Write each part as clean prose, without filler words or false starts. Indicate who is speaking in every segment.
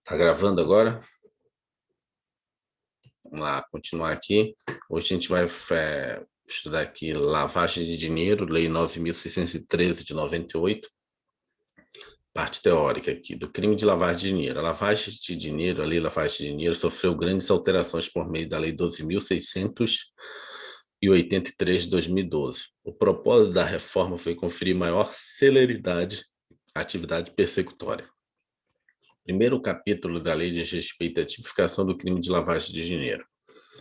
Speaker 1: Tá gravando agora? Vamos lá, continuar aqui. Hoje a gente vai estudar aqui lavagem de dinheiro, Lei 9.613 de 98, parte teórica aqui, do crime de lavagem de dinheiro. A lavagem de dinheiro, a Lei Lavagem de Dinheiro, sofreu grandes alterações por meio da Lei 12.683 de 2012. O propósito da reforma foi conferir maior celeridade à atividade persecutória. Primeiro capítulo da lei diz respeito à tipificação do crime de lavagem de dinheiro.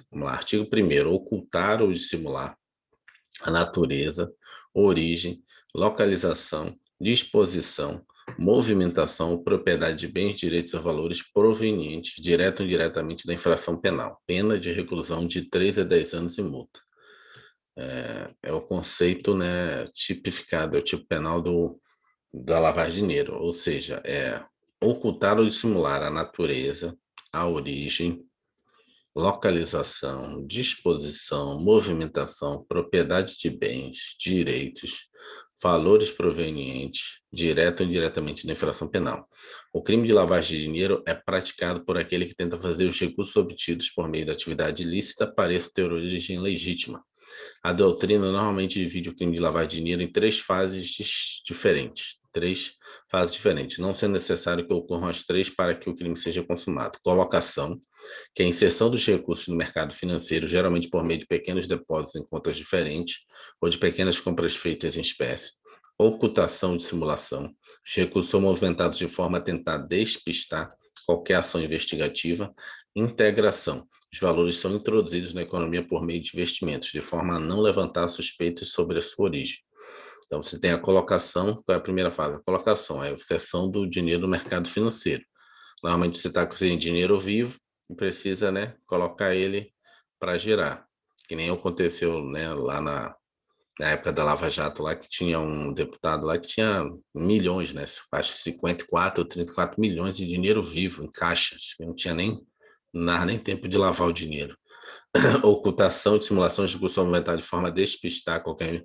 Speaker 1: Vamos lá, artigo 1º, ocultar ou dissimular a natureza, origem, localização, disposição, movimentação, propriedade de bens, direitos ou valores provenientes, direto ou indiretamente, da infração penal. Pena de reclusão de 3 a 10 anos e multa. É o conceito, né, tipificado, é o tipo penal da lavagem de dinheiro, ou seja, ocultar ou dissimular a natureza, a origem, localização, disposição, movimentação, propriedade de bens, direitos, valores provenientes, direto ou indiretamente, da infração penal. O crime de lavagem de dinheiro é praticado por aquele que tenta fazer os recursos obtidos por meio da atividade ilícita pareçam ter origem legítima. A doutrina normalmente divide o crime de lavagem de dinheiro em três fases diferentes. Não sendo necessário que ocorram as três para que o crime seja consumado. Colocação, que é a inserção dos recursos no mercado financeiro, geralmente por meio de pequenos depósitos em contas diferentes ou de pequenas compras feitas em espécie. Ocultação e dissimulação, os recursos são movimentados de forma a tentar despistar qualquer ação investigativa. Integração, os valores são introduzidos na economia por meio de investimentos, de forma a não levantar suspeitas sobre a sua origem. Então, você tem a colocação. Qual é a primeira fase? A colocação é a inserção do dinheiro no mercado financeiro. Normalmente, você está com esse dinheiro vivo e precisa, né, colocar ele para girar. Que nem aconteceu, né, lá na época da Lava Jato, lá que tinha um deputado lá que tinha milhões, né, acho que 54 ou 34 milhões de dinheiro vivo em caixas, que não tinha nem tempo de lavar o dinheiro. Ocultação e dissimulação de discussão monetária de forma a despistar qualquer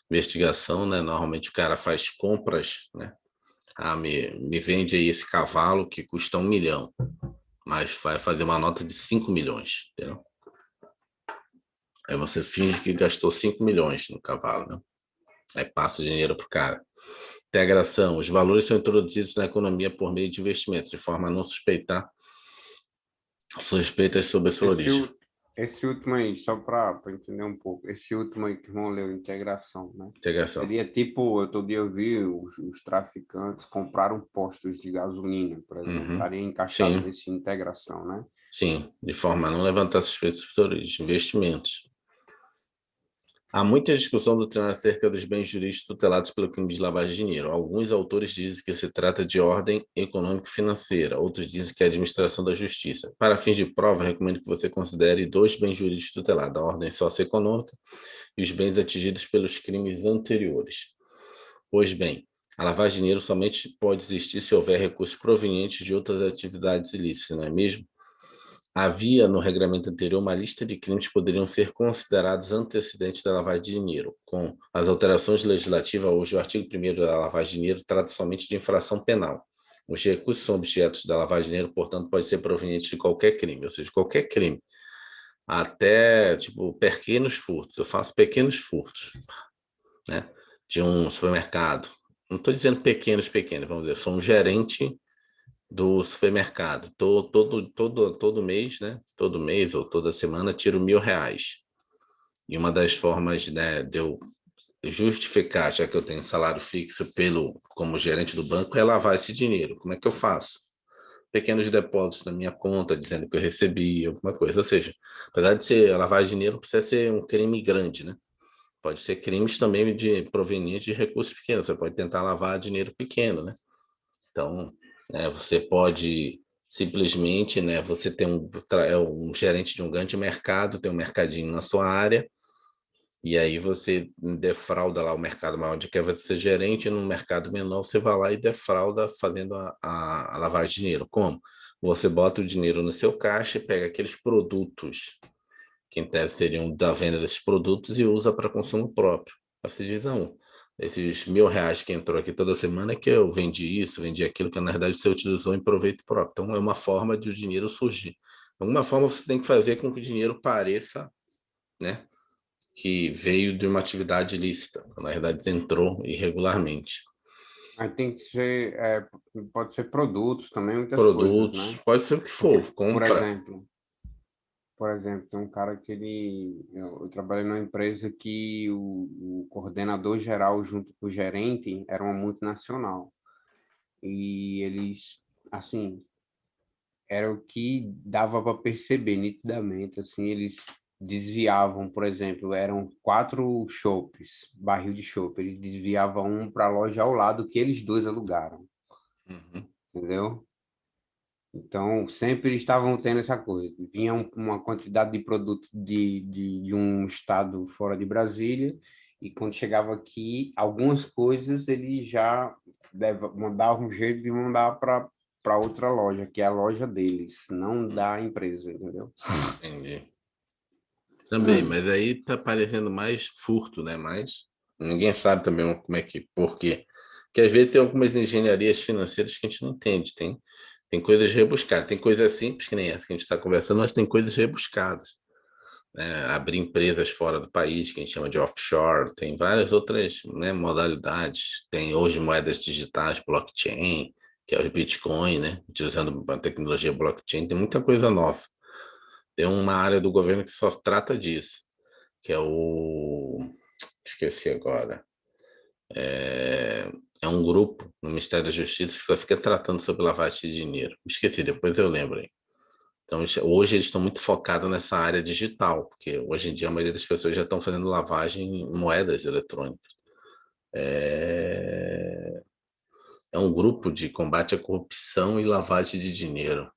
Speaker 1: investigação, né? Normalmente o cara faz compras, né? Me vende aí esse cavalo que custa 1 milhão, mas vai fazer uma nota de 5 milhões, entendeu? Aí você finge que gastou 5 milhões no cavalo, né? Aí passa o dinheiro pro cara. Integração, os valores são introduzidos na economia por meio de investimentos, de forma a não suspeitas sobre a sua origem.
Speaker 2: Esse último aí, só para entender um pouco, esse último aí que o irmão leu, integração, né?
Speaker 1: Integração.
Speaker 2: Seria tipo, outro dia eu vi os traficantes compraram postos de gasolina, por exemplo, estaria encaixado
Speaker 1: Sim,
Speaker 2: nesse integração, né?
Speaker 1: sim, de forma a não levantar suspeitas sobre a origem. Investimentos. Há muita discussão doutrinária acerca dos bens jurídicos tutelados pelo crime de lavagem de dinheiro. Alguns autores dizem que se trata de ordem econômico-financeira, outros dizem que é administração da justiça. Para fins de prova, recomendo que você considere dois bens jurídicos tutelados, a ordem socioeconômica e os bens atingidos pelos crimes anteriores. Pois bem, a lavagem de dinheiro somente pode existir se houver recursos provenientes de outras atividades ilícitas, não é mesmo? Havia no regramento anterior uma lista de crimes que poderiam ser considerados antecedentes da lavagem de dinheiro. Com as alterações legislativas, hoje o artigo 1º da lavagem de dinheiro trata somente de infração penal. Os recursos são objetos da lavagem de dinheiro, portanto, podem ser provenientes de qualquer crime, ou seja, qualquer crime. Até, tipo, pequenos furtos. Eu faço pequenos furtos, né, de um supermercado. Não estou dizendo pequenos, vamos dizer, sou um gerente do supermercado. Todo mês, né? Todo mês ou toda semana tiro R$ 1.000. E uma das formas, né, de eu justificar, já que eu tenho salário fixo como gerente do banco, é lavar esse dinheiro. Como é que eu faço? Pequenos depósitos na minha conta, dizendo que eu recebi alguma coisa. Ou seja, apesar de ser lavar dinheiro, não precisa ser um crime grande, né? Pode ser crimes também provenientes de recursos pequenos. Você pode tentar lavar dinheiro pequeno, né? Então, você pode simplesmente, né, você tem um gerente de um grande mercado, tem um mercadinho na sua área, e aí você defrauda lá o mercado maior onde quer você ser gerente, no mercado menor você vai lá e defrauda fazendo a lavagem de dinheiro. Como? Você bota o dinheiro no seu caixa e pega aqueles produtos que em tese seriam da venda desses produtos e usa para consumo próprio. Aí você diz, não, Esses R$ 1.000 que entrou aqui toda semana é que eu vendi isso, vendi aquilo, que na verdade você utilizou em proveito próprio. Então é uma forma de o dinheiro surgir. De alguma forma você tem que fazer com que o dinheiro pareça, né, que veio de uma atividade ilícita, na verdade entrou irregularmente.
Speaker 2: Aí tem que ser, pode ser produtos também, muitas coisas,
Speaker 1: Produtos,
Speaker 2: né?
Speaker 1: pode ser o que
Speaker 2: Porque,
Speaker 1: for,
Speaker 2: por
Speaker 1: compra.
Speaker 2: exemplo, tem um cara que eu trabalhei numa empresa que o coordenador geral junto com o gerente era uma multinacional. E eles, assim, era o que dava para perceber nitidamente, assim, eles desviavam, por exemplo, eram 4 chopes, barril de chopp, eles desviavam um para a loja ao lado que eles dois alugaram,
Speaker 1: Uhum.
Speaker 2: entendeu? Então, sempre estavam tendo essa coisa. Vinha uma quantidade de produto de um estado fora de Brasília, e quando chegava aqui, algumas coisas ele já mandava um jeito de mandar para outra loja, que é a loja deles, não da empresa, entendeu?
Speaker 1: Entendi. Também, mas aí tá parecendo mais furto, né? Mas ninguém sabe também como é que, por quê. Porque às vezes tem algumas engenharias financeiras que a gente não entende. Tem coisas rebuscadas, tem coisas simples, que nem essa que a gente está conversando, mas tem coisas rebuscadas, né? Abrir empresas fora do país, que a gente chama de offshore, tem várias outras, né, modalidades. Tem hoje moedas digitais, blockchain, que é o Bitcoin, né? Utilizando a tecnologia blockchain, tem muita coisa nova. Tem uma área do governo que só trata disso, que é o. Esqueci agora. É, é um grupo no Ministério da Justiça que só fica tratando sobre lavagem de dinheiro. Esqueci, depois eu lembro aí. Então, hoje eles estão muito focados nessa área digital, porque hoje em dia a maioria das pessoas já estão fazendo lavagem em moedas eletrônicas. É, é um grupo de combate à corrupção e lavagem de dinheiro.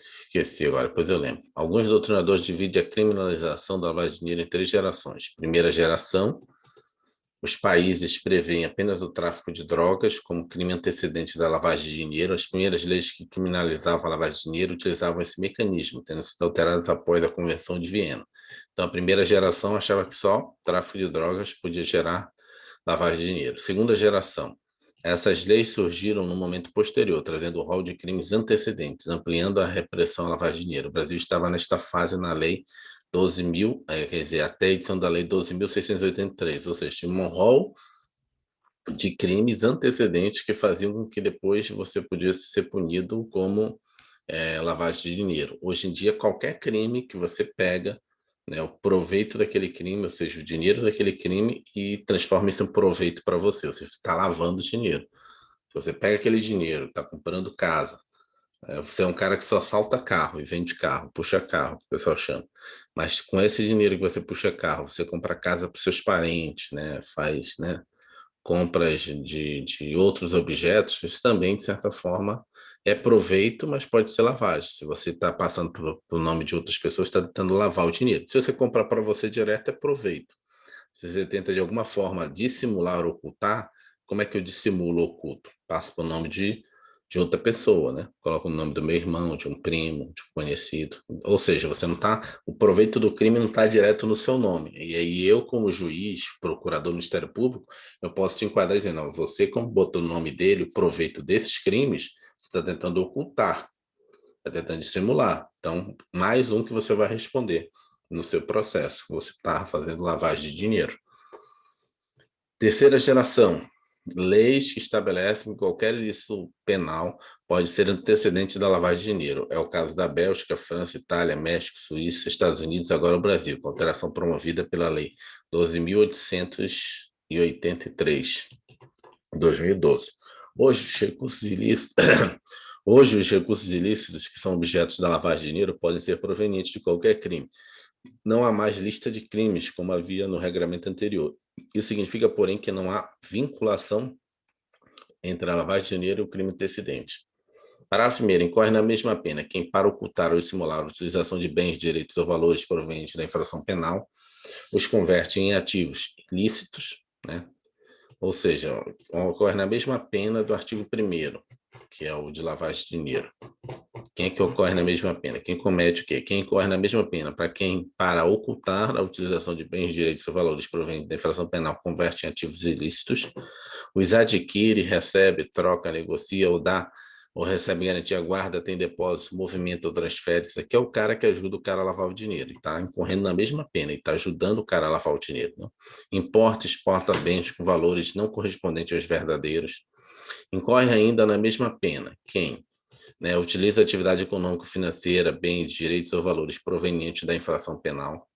Speaker 1: Esqueci agora, depois eu lembro. Alguns doutrinadores dividem a criminalização da lavagem de dinheiro em 3 gerações. Primeira geração, os países prevêem apenas o tráfico de drogas como crime antecedente da lavagem de dinheiro. As primeiras leis que criminalizavam a lavagem de dinheiro utilizavam esse mecanismo, tendo sido alteradas após a Convenção de Viena. Então, a primeira geração achava que só tráfico de drogas podia gerar lavagem de dinheiro. Segunda geração, essas leis surgiram no momento posterior, trazendo o rol de crimes antecedentes, ampliando a repressão à lavagem de dinheiro. O Brasil estava nesta fase na lei 12.000, quer dizer, até a edição da lei 12.683, ou seja, tinha um rol de crimes antecedentes que faziam com que depois você pudesse ser punido como lavagem de dinheiro. Hoje em dia, qualquer crime que você pega, né, o proveito daquele crime, ou seja, o dinheiro daquele crime, e transforma isso em proveito para você. Você está lavando dinheiro. Se você pega aquele dinheiro, está comprando casa, você é um cara que só salta carro e vende carro, puxa carro, que o pessoal chama. Mas com esse dinheiro que você puxa carro, você compra casa para os seus parentes, né? Faz, né, compras de outros objetos, isso também, de certa forma, é proveito, mas pode ser lavagem. Se você está passando por nome de outras pessoas, está tentando lavar o dinheiro. Se você comprar para você direto, é proveito. Se você tenta, de alguma forma, dissimular ou ocultar, como é que eu dissimulo ou oculto? Passo para o nome de outra pessoa, né? Coloco o nome do meu irmão, de um primo, de um conhecido. Ou seja, você não tá, o proveito do crime não está direto no seu nome. E aí eu, como juiz, procurador do Ministério Público, eu posso te enquadrar dizendo, não, você, como botou o nome dele, o proveito desses crimes, você está tentando ocultar, está tentando dissimular. Então, mais um que você vai responder no seu processo. Você está fazendo lavagem de dinheiro. Terceira geração, leis que estabelecem que qualquer ilícito penal pode ser antecedente da lavagem de dinheiro. É o caso da Bélgica, França, Itália, México, Suíça, Estados Unidos, agora o Brasil, com alteração promovida pela Lei 12.883, 2012. Hoje, os recursos ilícitos, hoje, os recursos ilícitos que são objetos da lavagem de dinheiro podem ser provenientes de qualquer crime. Não há mais lista de crimes, como havia no regramento anterior. Isso significa, porém, que não há vinculação entre a lavagem de dinheiro e o crime antecedente. Parágrafo 1º. Incorre na mesma pena quem, para ocultar ou estimular a utilização de bens, direitos ou valores provenientes da infração penal, os converte em ativos ilícitos, né? Ou seja, ocorre na mesma pena do artigo 1º, que é o de lavagem de dinheiro. Quem é que ocorre na mesma pena? Quem comete o quê? Quem incorre na mesma pena? Para ocultar a utilização de bens, direitos ou valores provenientes da infração penal, converte em ativos ilícitos, os adquire, recebe, troca, negocia ou dá, ou recebe garantia, guarda, tem depósito, movimento ou transfere. Isso aqui é o cara que ajuda o cara a lavar o dinheiro. Ele está incorrendo na mesma pena, ele está ajudando o cara a lavar o dinheiro. Né? Importa, exporta bens com valores não correspondentes aos verdadeiros. Incorre ainda na mesma pena. Quem? Né, utiliza atividade econômico-financeira, bens, direitos ou valores provenientes da infração penal,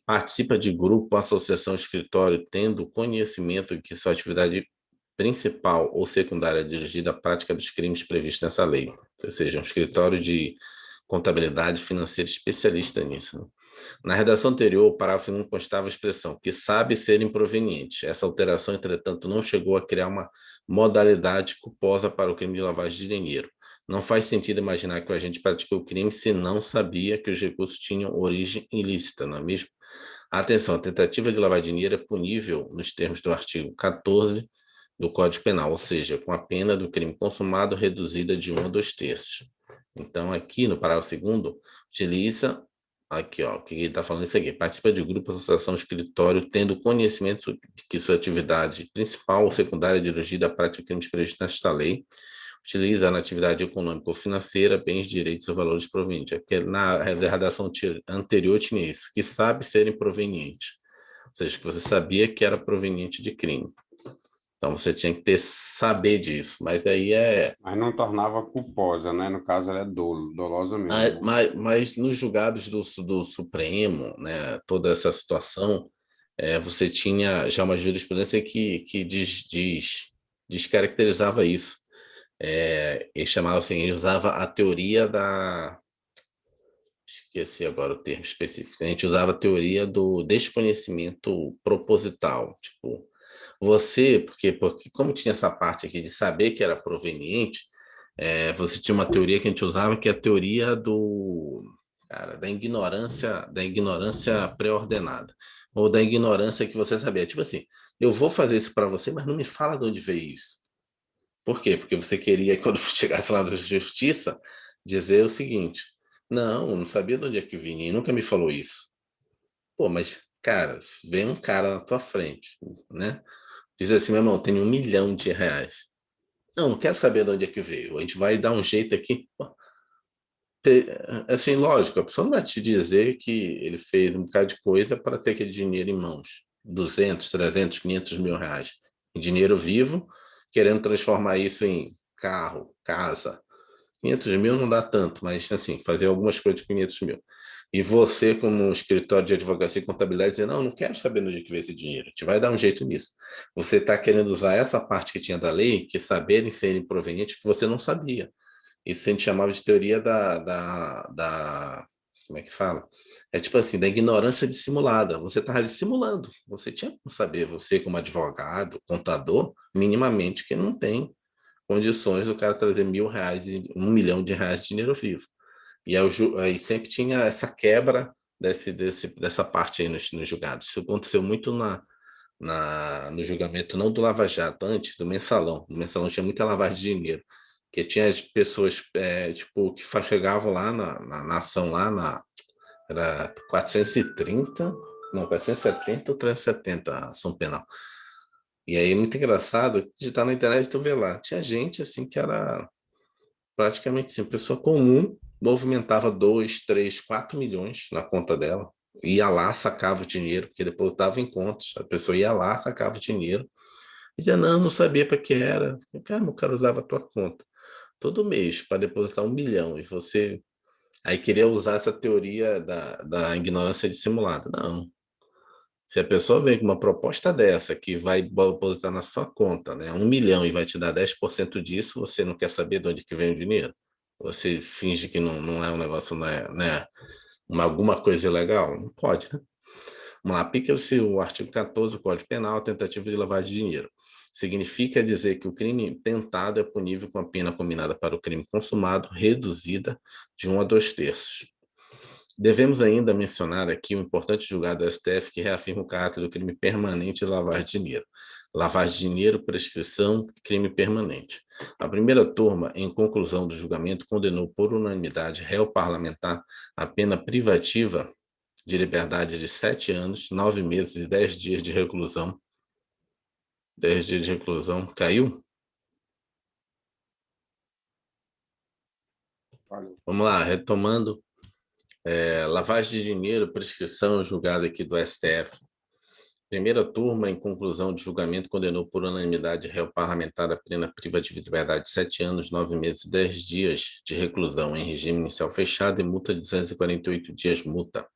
Speaker 1: participa de grupo, associação, escritório, tendo conhecimento de que sua atividade principal ou secundária é dirigida à prática dos crimes previstos nessa lei, ou seja, um escritório de contabilidade financeira especialista nisso. Né? Na redação anterior, o parágrafo não constava a expressão que sabe ser improveniente. Essa alteração, entretanto, não chegou a criar uma modalidade culposa para o crime de lavagem de dinheiro. Não faz sentido imaginar que o agente praticou o crime se não sabia que os recursos tinham origem ilícita, não é mesmo? Atenção, a tentativa de lavar dinheiro é punível nos termos do artigo 14 do Código Penal, ou seja, com a pena do crime consumado reduzida de 1 a 2/3. Então, aqui no parágrafo 2º, utiliza, aqui, ó, o que ele está falando isso aqui, participa de grupo, associação, escritório, tendo conhecimento de que sua atividade principal ou secundária é dirigida à prática de crimes previstos nesta lei, utiliza na atividade econômica ou financeira, bens, direitos ou valores provenientes. Aqui, na redação anterior tinha isso, que sabe ser improveniente, ou seja, que você sabia que era proveniente de crime. Então você tinha que ter saber disso, mas aí
Speaker 2: Mas não tornava culposa, né? No caso, ela é dolosa mesmo, né?
Speaker 1: mas nos julgados do Supremo, né, toda essa situação, você tinha já uma jurisprudência que descaracterizava isso. Ele chamava assim, ele usava a teoria da. Esqueci agora o termo específico. A gente usava a teoria do desconhecimento proposital. Tipo, porque como tinha essa parte aqui de saber que era proveniente, você tinha uma teoria que a gente usava, que é a teoria da ignorância pré-ordenada, ou da ignorância que você sabia. Tipo assim, eu vou fazer isso para você, mas não me fala de onde veio isso. Por quê? Porque você queria, quando chegasse lá na justiça, dizer o seguinte: não sabia de onde é que vinha, e nunca me falou isso. Pô, mas, cara, vem um cara na tua frente, né? Diz assim, meu irmão, tem R$ 1 milhão. Não quero saber de onde é que veio. A gente vai dar um jeito aqui. Pô, assim, lógico, a pessoa não vai te dizer que ele fez um bocado de coisa para ter aquele dinheiro em mãos. 200, 300, R$ 500 mil. Em dinheiro vivo, querendo transformar isso em carro, casa. 500 mil não dá tanto, mas assim, fazer algumas coisas com 500 mil. E você, como um escritório de advocacia e contabilidade, dizer, não quero saber de onde que veio esse dinheiro, a gente vai dar um jeito nisso. Você está querendo usar essa parte que tinha da lei, que é saberem serem provenientes, que você não sabia. Isso a gente chamava de teoria como é que fala? É tipo assim, da ignorância dissimulada. Você estava dissimulando. Você tinha que saber, você como advogado, contador, minimamente que não tem condições do cara trazer R$ 1.000, R$ 1 milhão de dinheiro vivo. E aí sempre tinha essa quebra dessa parte aí nos julgados. Isso aconteceu muito no julgamento, não do Lava Jato, antes do Mensalão. No Mensalão tinha muita lavagem de dinheiro, que tinha as pessoas tipo, que chegavam lá na ação, era 430, não, 470 ou 370 a ação penal. E aí, muito engraçado, de estar na internet, tu vê lá, tinha gente assim que era praticamente assim, pessoa comum, movimentava 2, 3, 4 milhões na conta dela, ia lá, sacava o dinheiro, porque depois estava em contas, a pessoa ia lá, sacava o dinheiro, e dizia, não sabia para que era. Cara, o cara usava a tua conta todo mês para depositar 1 milhão, e você aí queria usar essa teoria da ignorância dissimulada. Não. Se a pessoa vem com uma proposta dessa, que vai depositar na sua conta, né, 1 milhão e vai te dar 10% disso, você não quer saber de onde que vem o dinheiro? Você finge que não é um negócio, né, alguma coisa ilegal? Não pode, né? Vamos lá, aplica-se o artigo 14 do Código Penal, tentativa de lavagem de dinheiro. Significa dizer que o crime tentado é punível com a pena combinada para o crime consumado, reduzida de 1 a 2/3. Devemos ainda mencionar aqui o importante julgado da STF que reafirma o caráter do crime permanente de lavagem de dinheiro. lavagem de dinheiro, prescrição, crime permanente. A primeira turma, em conclusão do julgamento, condenou por unanimidade réu parlamentar à pena privativa de liberdade de 7 anos, 9 meses e 10 dias de reclusão. 10 dias de reclusão. Caiu?
Speaker 2: Valeu.
Speaker 1: Vamos lá, retomando. Lavagem de dinheiro, prescrição, julgada aqui do STF. Primeira turma, em conclusão de julgamento, condenou por unanimidade réu parlamentar à pena privativa de liberdade de 7 anos, 9 meses e 10 dias de reclusão em regime inicial fechado e multa de 248 dias multa,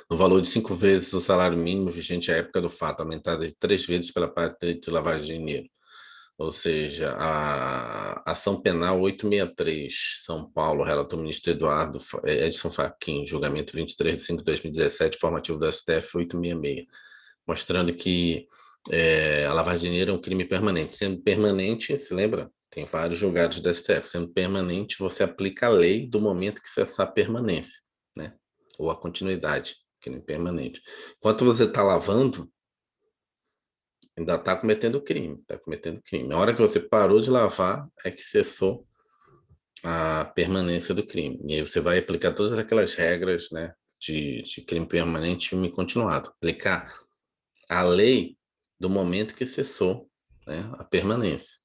Speaker 1: no valor de 5 vezes o salário mínimo vigente à época do fato, aumentada de 3 vezes pela parte de lavagem de dinheiro. Ou seja, a ação penal 863, São Paulo, relator ministro Edson Fachin, julgamento 23 de 5 de 2017, formativo do STF 866, mostrando que a lavagem de dinheiro é um crime permanente. Sendo permanente, se lembra? Tem vários julgados do STF. Sendo permanente, você aplica a lei do momento que cessar a permanência, né? Ou a continuidade, crime permanente. Enquanto você está lavando, ainda está cometendo crime, está cometendo crime. A hora que você parou de lavar é que cessou a permanência do crime. E aí você vai aplicar todas aquelas regras, né, de crime permanente e crime continuado. Aplicar a lei do momento que cessou, né, a permanência.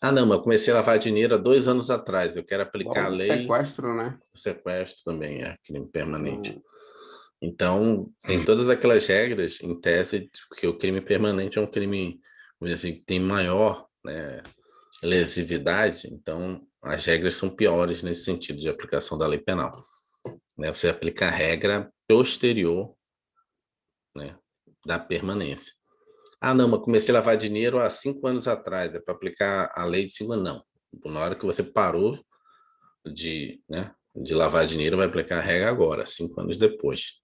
Speaker 1: Ah, não, mas eu comecei a lavar dinheiro há 2 anos atrás. Eu quero aplicar a
Speaker 2: Igual
Speaker 1: lei.
Speaker 2: sequestro, né?
Speaker 1: O sequestro também é crime permanente.
Speaker 2: Não.
Speaker 1: Então, tem todas aquelas regras, em tese, porque o crime permanente é um crime, vamos dizer assim, que tem maior, né, lesividade, então as regras são piores nesse sentido de aplicação da lei penal. Né? Você aplica a regra posterior, né, da permanência. Ah, não, mas comecei a lavar dinheiro há 5 anos atrás, é para aplicar a lei de 5 anos, não. Na hora que você parou de lavar dinheiro, vai aplicar a regra agora, 5 anos depois.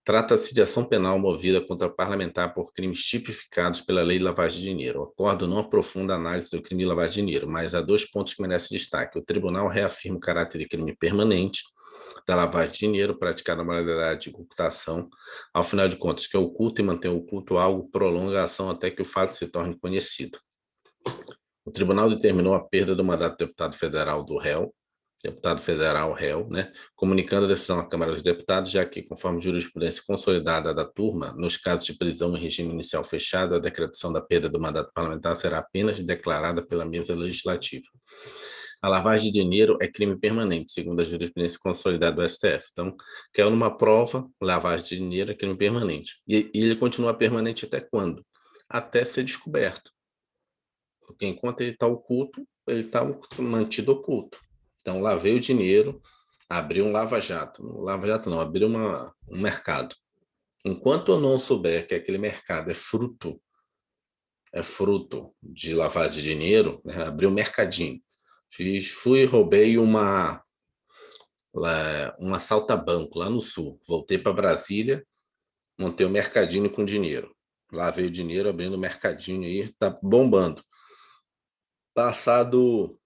Speaker 1: Trata-se de ação penal movida contra parlamentar por crimes tipificados pela Lei de Lavagem de Dinheiro. O acordo não aprofunda a análise do crime de lavagem de dinheiro, mas há 2 pontos que merecem destaque. O tribunal reafirma o caráter de crime permanente da lavagem de dinheiro praticada na modalidade de ocultação, ao final de contas, que oculta e mantém oculto algo, prolonga a ação até que o fato se torne conhecido. O tribunal determinou a perda do mandato do deputado federal réu, né, comunicando a decisão à Câmara dos Deputados, já que, conforme jurisprudência consolidada da turma, nos casos de prisão em regime inicial fechado, a decretação da perda do mandato parlamentar será apenas declarada pela mesa legislativa. A lavagem de dinheiro é crime permanente, segundo a jurisprudência consolidada do STF. Então, quer numa prova, lavagem de dinheiro é crime permanente. E ele continua permanente até quando? Até ser descoberto. Porque enquanto ele está oculto, ele está mantido oculto. Então, lavei o dinheiro, abri um lava-jato. Lava-jato não, abri um mercado. Enquanto eu não souber que aquele mercado é fruto de lavagem de dinheiro, né, abri um mercadinho. Fui e roubei um assalta-banco lá no sul. Voltei para Brasília, montei um mercadinho com dinheiro. Lavei o dinheiro, abrindo o mercadinho aí, tá bombando. Passado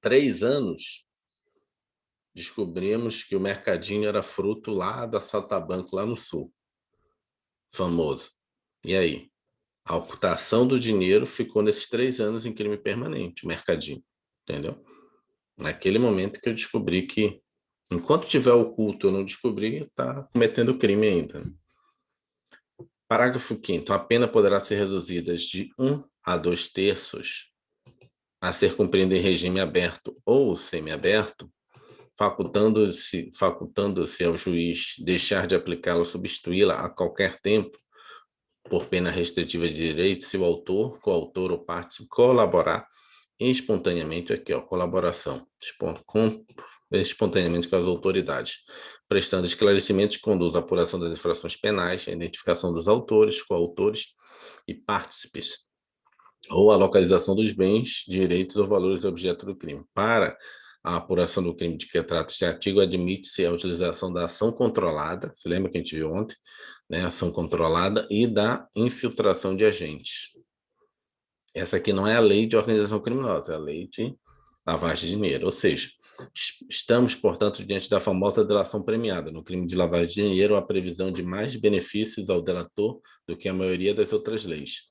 Speaker 1: 3 anos, descobrimos que o mercadinho era fruto lá da assalta-banco lá no sul. Famoso. E aí? A ocultação do dinheiro ficou nesses 3 anos em crime permanente, o mercadinho. Entendeu? Naquele momento que eu descobri que, enquanto tiver oculto, eu não descobri, está cometendo crime ainda. Parágrafo 5º. A pena poderá ser reduzida de 1 a 2 terços a ser cumprida em regime aberto ou semiaberto, facultando-se ao juiz deixar de aplicá-la ou substituí-la a qualquer tempo, por pena restritiva de direito, se o autor, coautor ou parte colaborar espontaneamente, aqui ó, colaboração, espontaneamente com as autoridades, prestando esclarecimentos que conduz à apuração das infrações penais, a identificação dos autores, coautores e partícipes, ou a localização dos bens, direitos ou valores objeto do crime. Para a apuração do crime de que trata este artigo, admite-se a utilização da ação controlada, você lembra que a gente viu ontem, né? Ação controlada e da infiltração de agentes. Essa aqui não é a lei de organização criminosa, é a lei de lavagem de dinheiro. Ou seja, estamos, portanto, diante da famosa delação premiada. No crime de lavagem de dinheiro, há previsão de mais benefícios ao delator do que a maioria das outras leis,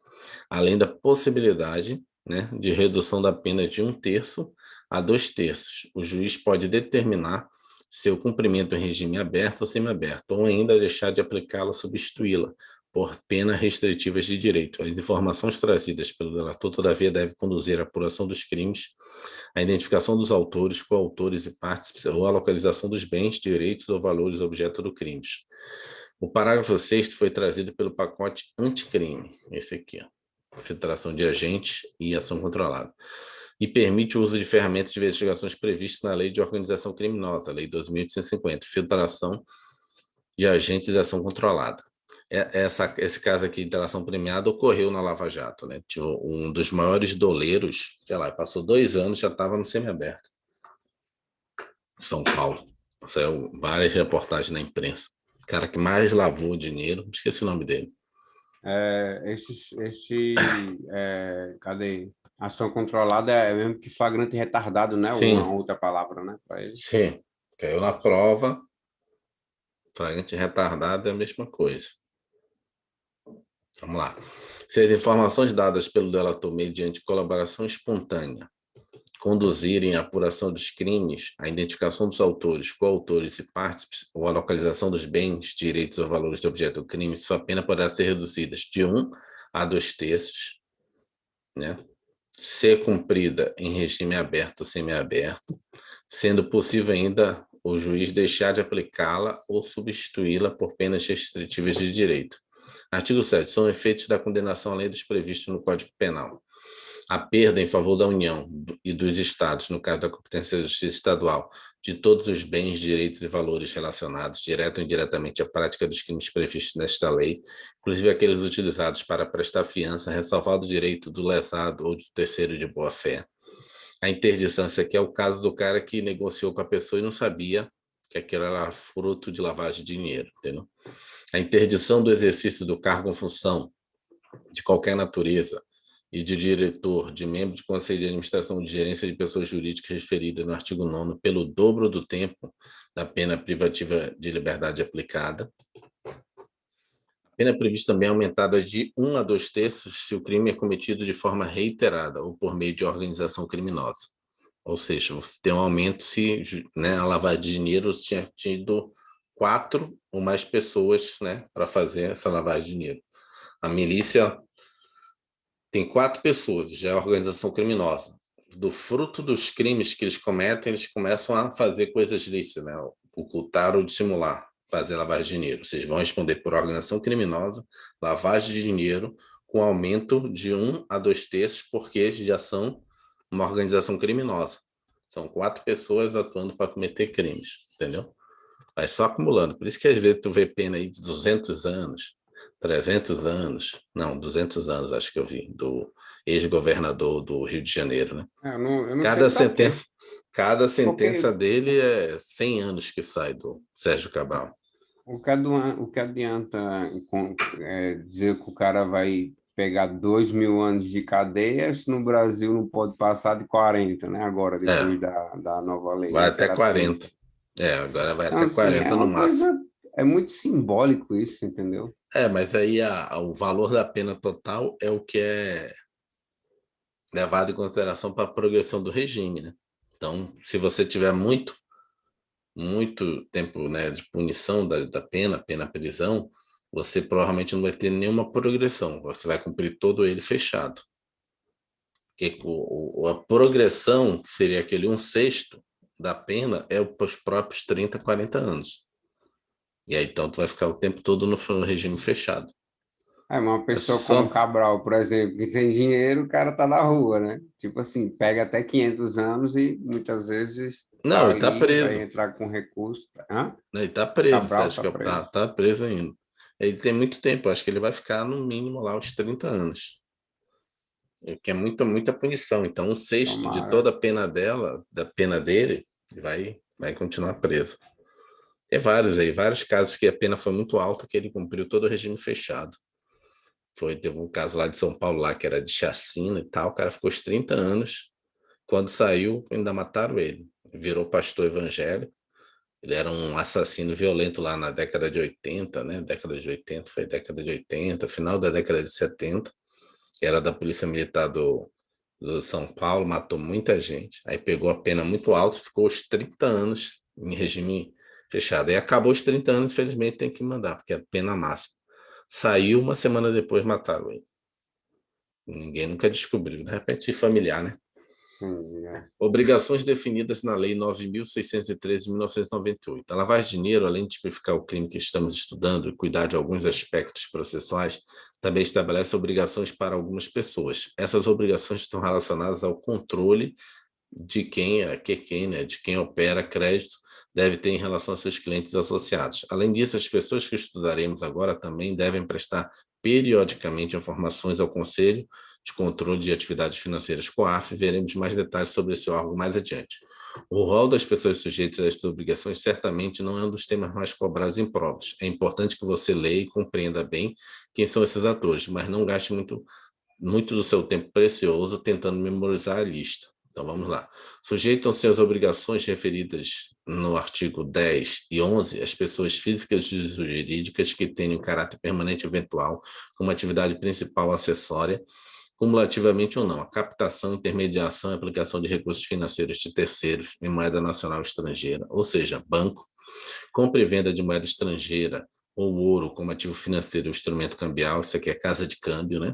Speaker 1: além da possibilidade, né, de redução da pena de 1/3 a 2/3. O juiz pode determinar seu cumprimento em regime aberto ou semiaberto, ou ainda deixar de aplicá-la ou substituí-la por penas restritivas de direito. As informações trazidas pelo delator, todavia, devem conduzir à apuração dos crimes, a identificação dos autores, coautores e partes, ou a localização dos bens, direitos ou valores objeto do crime. O parágrafo 6º foi trazido pelo pacote anticrime, esse aqui, ó, filtração de agentes e ação controlada, e permite o uso de ferramentas de investigações previstas na Lei de Organização Criminosa, Lei 2.850, filtração de agentes e ação controlada. Esse caso aqui de delação premiada ocorreu na Lava Jato, né? Tinha um dos maiores doleiros, sei lá, passou 2 anos, já estava no semiaberto, São Paulo. Saiu várias reportagens na imprensa. O cara que mais lavou dinheiro, esqueci o nome dele.
Speaker 2: Cadê? Ação controlada é mesmo que flagrante retardado, né?
Speaker 1: Sim.
Speaker 2: Uma outra palavra, né? Para ele.
Speaker 1: Sim, caiu na prova. Flagrante retardado é a mesma coisa. Vamos lá. Se as informações dadas pelo delator mediante colaboração espontânea conduzirem à apuração dos crimes, à identificação dos autores, coautores e partes, ou à localização dos bens, direitos ou valores do objeto do crime, sua pena poderá ser reduzida de 1 a 2/3, né? Ser cumprida em regime aberto ou semiaberto, sendo possível ainda o juiz deixar de aplicá-la ou substituí-la por penas restritivas de direito. Artigo 7º. São efeitos da condenação além dos previstos no Código Penal: a perda em favor da União e dos Estados, no caso da competência da Justiça Estadual, de todos os bens, direitos e valores relacionados, direto ou indiretamente, à prática dos crimes previstos nesta lei, inclusive aqueles utilizados para prestar fiança, ressalvado o direito do lesado ou do terceiro de boa-fé. A interdição, isso aqui é o caso do cara que negociou com a pessoa e não sabia que aquilo era fruto de lavagem de dinheiro, entendeu? A interdição do exercício do cargo em função de qualquer natureza e de diretor, de membro de conselho de administração, de gerência de pessoas jurídicas referidas no artigo 9º pelo dobro do tempo da pena privativa de liberdade aplicada. A pena prevista também é aumentada de 1 a 2/3 se o crime é cometido de forma reiterada ou por meio de organização criminosa. Ou seja, você tem um aumento se, né, a lavagem de dinheiro tinha tido 4 ou mais pessoas, né, para fazer essa lavagem de dinheiro. A milícia tem 4 pessoas, já é organização criminosa. Do fruto dos crimes que eles cometem, eles começam a fazer coisas lícitas, né? Ocultar ou dissimular, fazer lavagem de dinheiro. Vocês vão responder por organização criminosa, lavagem de dinheiro, com aumento de 1 a 2/3, porque já são uma organização criminosa. São 4 pessoas atuando para cometer crimes, entendeu? Vai só acumulando. Por isso que às vezes tu vê pena aí de 200 anos, 300 anos, não, 200 anos acho que eu vi, do ex-governador do Rio de Janeiro, né?
Speaker 2: Eu não
Speaker 1: Cada
Speaker 2: sei pra quê.
Speaker 1: cada sentença
Speaker 2: Porque
Speaker 1: dele é 100 anos que sai do Sérgio Cabral.
Speaker 2: o que adianta dizer que o cara vai pegar 2.000 anos de cadeia se no Brasil não pode passar de 40, né? Agora,
Speaker 1: É,
Speaker 2: depois da nova lei,
Speaker 1: vai
Speaker 2: né? Que
Speaker 1: até
Speaker 2: era 30.
Speaker 1: 40. É, agora vai
Speaker 2: Então,
Speaker 1: até
Speaker 2: assim, é
Speaker 1: 40 no
Speaker 2: uma
Speaker 1: máximo.
Speaker 2: coisa... É muito simbólico isso, entendeu?
Speaker 1: É, mas aí o valor da pena total é o que é levado em consideração para a progressão do regime, né? Então, se você tiver muito tempo, né, de punição da pena prisão, você provavelmente não vai ter nenhuma progressão. Você vai cumprir todo ele fechado. Porque a progressão, que seria aquele 1/6 da pena, é os próprios 30, 40 anos. E aí, então, tu vai ficar o tempo todo no regime fechado.
Speaker 2: Uma
Speaker 1: É
Speaker 2: pessoa como
Speaker 1: só...
Speaker 2: Cabral, por exemplo, que tem dinheiro, o cara tá na rua, né? Tipo assim, pega até 500 anos e muitas vezes
Speaker 1: Não,
Speaker 2: tá
Speaker 1: ele tá
Speaker 2: ali, vai
Speaker 1: preso.
Speaker 2: entrar com recurso. Hã?
Speaker 1: Ele tá preso, você
Speaker 2: Cabral
Speaker 1: acha
Speaker 2: tá
Speaker 1: que
Speaker 2: preso.
Speaker 1: tá preso ainda. Ele tem muito tempo, acho que ele vai ficar no mínimo lá uns 30 anos. Que é muita punição. Então, 1/6 de
Speaker 2: Tomara.
Speaker 1: toda a pena da pena dele, vai continuar preso. Tem vários aí, vários casos que a pena foi muito alta, que ele cumpriu todo o regime fechado. Teve um caso lá de São Paulo, lá, que era de chacina e tal, o cara ficou os 30 anos Quando saiu, ainda mataram ele. Virou pastor evangélico. Ele era um assassino violento lá na década de 80, né? Década de 80, foi década de 80, final da década de 70. Era da Polícia Militar do São Paulo, matou muita gente. Aí pegou a pena muito alta, ficou os 30 anos em regime fechado. Aí acabou os 30 anos, infelizmente tem que mandar, porque é pena máxima. Saiu, uma semana depois mataram ele. Ninguém nunca descobriu. De repente, familiar, né?
Speaker 2: É.
Speaker 1: Obrigações definidas na Lei 9.613 de 1998. A lavagem de dinheiro, além de tipificar o crime que estamos estudando e cuidar de alguns aspectos processuais, também estabelece obrigações para algumas pessoas. Essas obrigações estão relacionadas ao controle de de quem opera crédito deve ter em relação a seus clientes associados. Além disso, as pessoas que estudaremos agora também devem prestar periodicamente informações ao Conselho de Controle de Atividades Financeiras, COAF, veremos mais detalhes sobre esse órgão mais adiante. O rol das pessoas sujeitas a estas obrigações certamente não é um dos temas mais cobrados em provas. É importante que você leia e compreenda bem quem são esses atores, mas não gaste muito do seu tempo precioso tentando memorizar a lista. Então vamos lá. Sujeitam-se às obrigações referidas no artigo 10 e 11 as pessoas físicas e jurídicas que tenham caráter permanente eventual, como atividade principal ou acessória, cumulativamente ou não, a captação, intermediação e aplicação de recursos financeiros de terceiros em moeda nacional ou estrangeira, ou seja, banco, compra e venda de moeda estrangeira ou ouro como ativo financeiro ou instrumento cambial, isso aqui é casa de câmbio, né?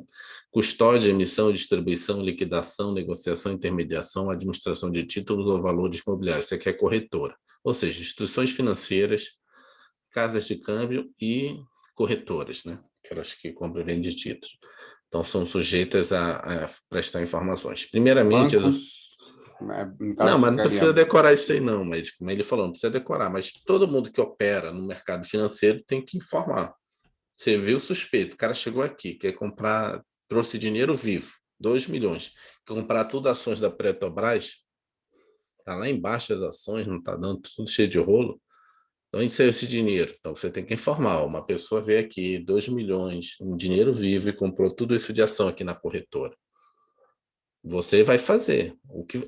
Speaker 1: Custódia, emissão, distribuição, liquidação, negociação, intermediação, administração de títulos ou valores imobiliários, isso aqui é corretora. Ou seja, instituições financeiras, casas de câmbio e corretoras, né? Aquelas que compram e vendem de títulos. Então, são sujeitas a prestar informações. Primeiramente,
Speaker 2: Bancos, no
Speaker 1: não,
Speaker 2: caso,
Speaker 1: mas não
Speaker 2: ficaria.
Speaker 1: precisa decorar isso aí, não, mas como ele falou, não precisa decorar, mas todo mundo que opera no mercado financeiro tem que informar. Você viu o suspeito, o cara chegou aqui, quer comprar, trouxe dinheiro vivo, 2 milhões, quer comprar tudo ações da Petrobras, tá lá embaixo as ações, não tá dando tudo cheio de rolo. Então, onde saiu esse dinheiro? Então, você tem que informar. Uma pessoa veio aqui, 2 milhões, um dinheiro vivo e comprou tudo isso de ação aqui na corretora. Você vai fazer.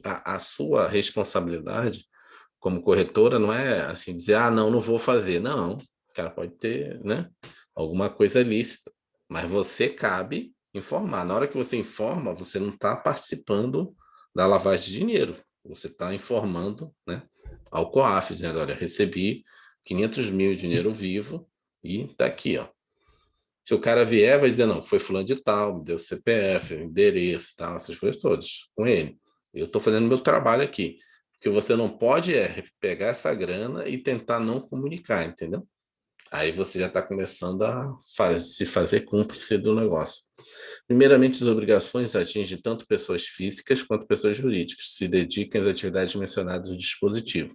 Speaker 1: A sua responsabilidade como corretora não é assim dizer, ah, não vou fazer. Não, o cara pode ter, né, alguma coisa lícita, mas você cabe informar. Na hora que você informa, você não está participando da lavagem de dinheiro. Você está informando, né, ao COAF, dizendo, olha, recebi 500 mil de dinheiro vivo e está aqui, ó. Se o cara vier, vai dizer, não, foi fulano de tal, me deu CPF, endereço, tal, essas coisas todas, com ele. Eu estou fazendo meu trabalho aqui. O que você não pode é pegar essa grana e tentar não comunicar, entendeu? Aí você já está começando a se fazer cúmplice do negócio. Primeiramente, as obrigações atingem tanto pessoas físicas quanto pessoas jurídicas, que se dedicam às atividades mencionadas no dispositivo.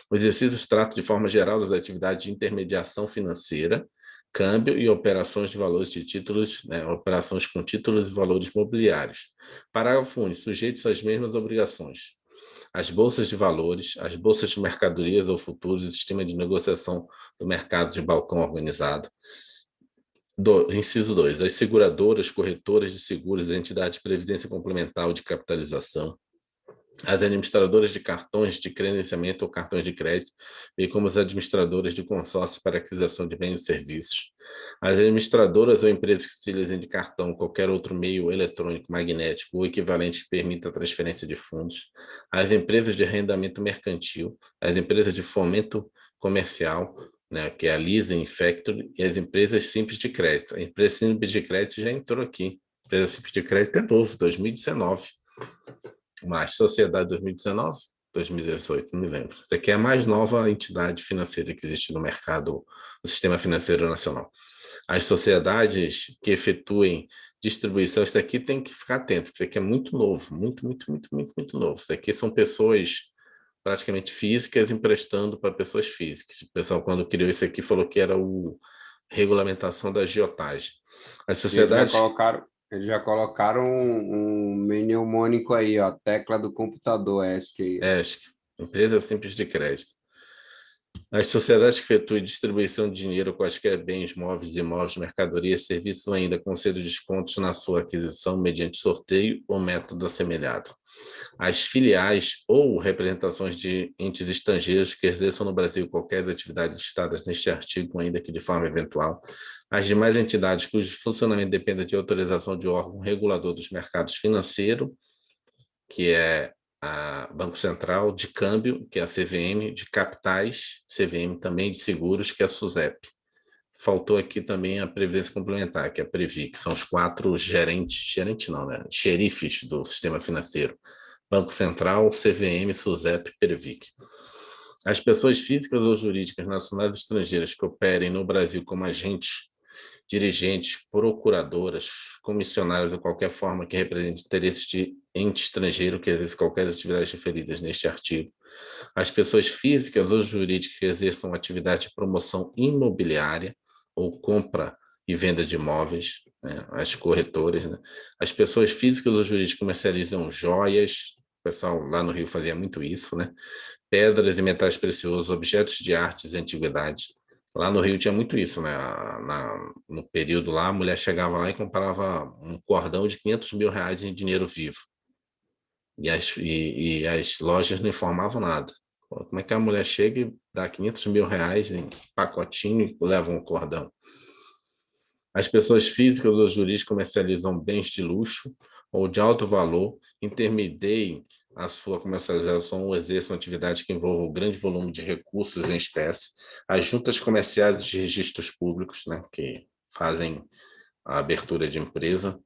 Speaker 1: O exercício trata, de forma geral, das atividades de intermediação financeira, câmbio e operações de valores de títulos, né, operações com títulos e valores mobiliários. Parágrafo único. Sujeitos às mesmas obrigações. As bolsas de valores, as bolsas de mercadorias ou futuros, o sistema de negociação do mercado de balcão organizado. Inciso 2. As seguradoras, corretoras de seguros, entidades de previdência complementar ou de capitalização, as administradoras de cartões de credenciamento ou cartões de crédito, bem como as administradoras de consórcios para aquisição de bens e serviços, as administradoras ou empresas que utilizem de cartão ou qualquer outro meio eletrônico, magnético ou equivalente que permita a transferência de fundos, as empresas de arrendamento mercantil, as empresas de fomento comercial, né, que é a Leasing Factory, e as empresas simples de crédito. A empresa simples de crédito já entrou aqui. A empresa simples de crédito é novo, 2019. Mas Sociedade 2019, 2018, não me lembro. Isso aqui é a mais nova entidade financeira que existe no mercado, no sistema financeiro nacional. As sociedades que efetuem distribuição, isso aqui tem que ficar atento, isso aqui é muito novo, muito novo. Isso aqui são pessoas praticamente físicas emprestando para pessoas físicas. O pessoal, quando criou isso aqui, falou que era o regulamentação da agiotagem. As
Speaker 2: E
Speaker 1: sociedades
Speaker 2: eles já colocaram um mnemônico aí, ó, tecla do computador, ESC.
Speaker 1: ESC, Empresa Simples de Crédito. As sociedades que efetuam distribuição de dinheiro, quaisquer bens, móveis, imóveis, mercadorias, serviços ou ainda concedem descontos na sua aquisição mediante sorteio ou método assemelhado. As filiais ou representações de entes estrangeiros que exerçam no Brasil qualquer atividade listadas neste artigo, ainda que de forma eventual. As demais entidades cujo funcionamento dependa de autorização de órgão regulador dos mercados financeiros, que é a Banco Central, de câmbio, que é a CVM, de capitais, CVM também, de seguros, que é a SUSEP. Faltou aqui também a Previdência Complementar, que é a Previ, que são os 4 gerentes não, né? Xerifes do sistema financeiro. Banco Central, CVM, SUSEP, Previc. As pessoas físicas ou jurídicas nacionais e estrangeiras que operem no Brasil como agentes, dirigentes, procuradoras, comissionários ou qualquer forma que represente interesses de ente estrangeiro que exerça qualquer atividade referidas neste artigo. As pessoas físicas ou jurídicas que exerçam atividade de promoção imobiliária ou compra e venda de imóveis, né, as corretoras, né? As pessoas físicas ou jurídicas que comercializam joias, o pessoal lá no Rio fazia muito isso, né? Pedras e metais preciosos, objetos de artes e antiguidades. Lá no Rio tinha muito isso, né? No período lá, a mulher chegava lá e comprava um cordão de R$ 500 mil em dinheiro vivo. E as lojas não informavam nada. Como é que a mulher chega e dá R$ 500 mil em pacotinho e leva um cordão? As pessoas físicas ou jurídicas comercializam bens de luxo ou de alto valor, intermediem a sua comercialização ou exerçam atividade que envolva um grande volume de recursos em espécie. As juntas comerciais de registros públicos, né, que fazem a abertura de empresa.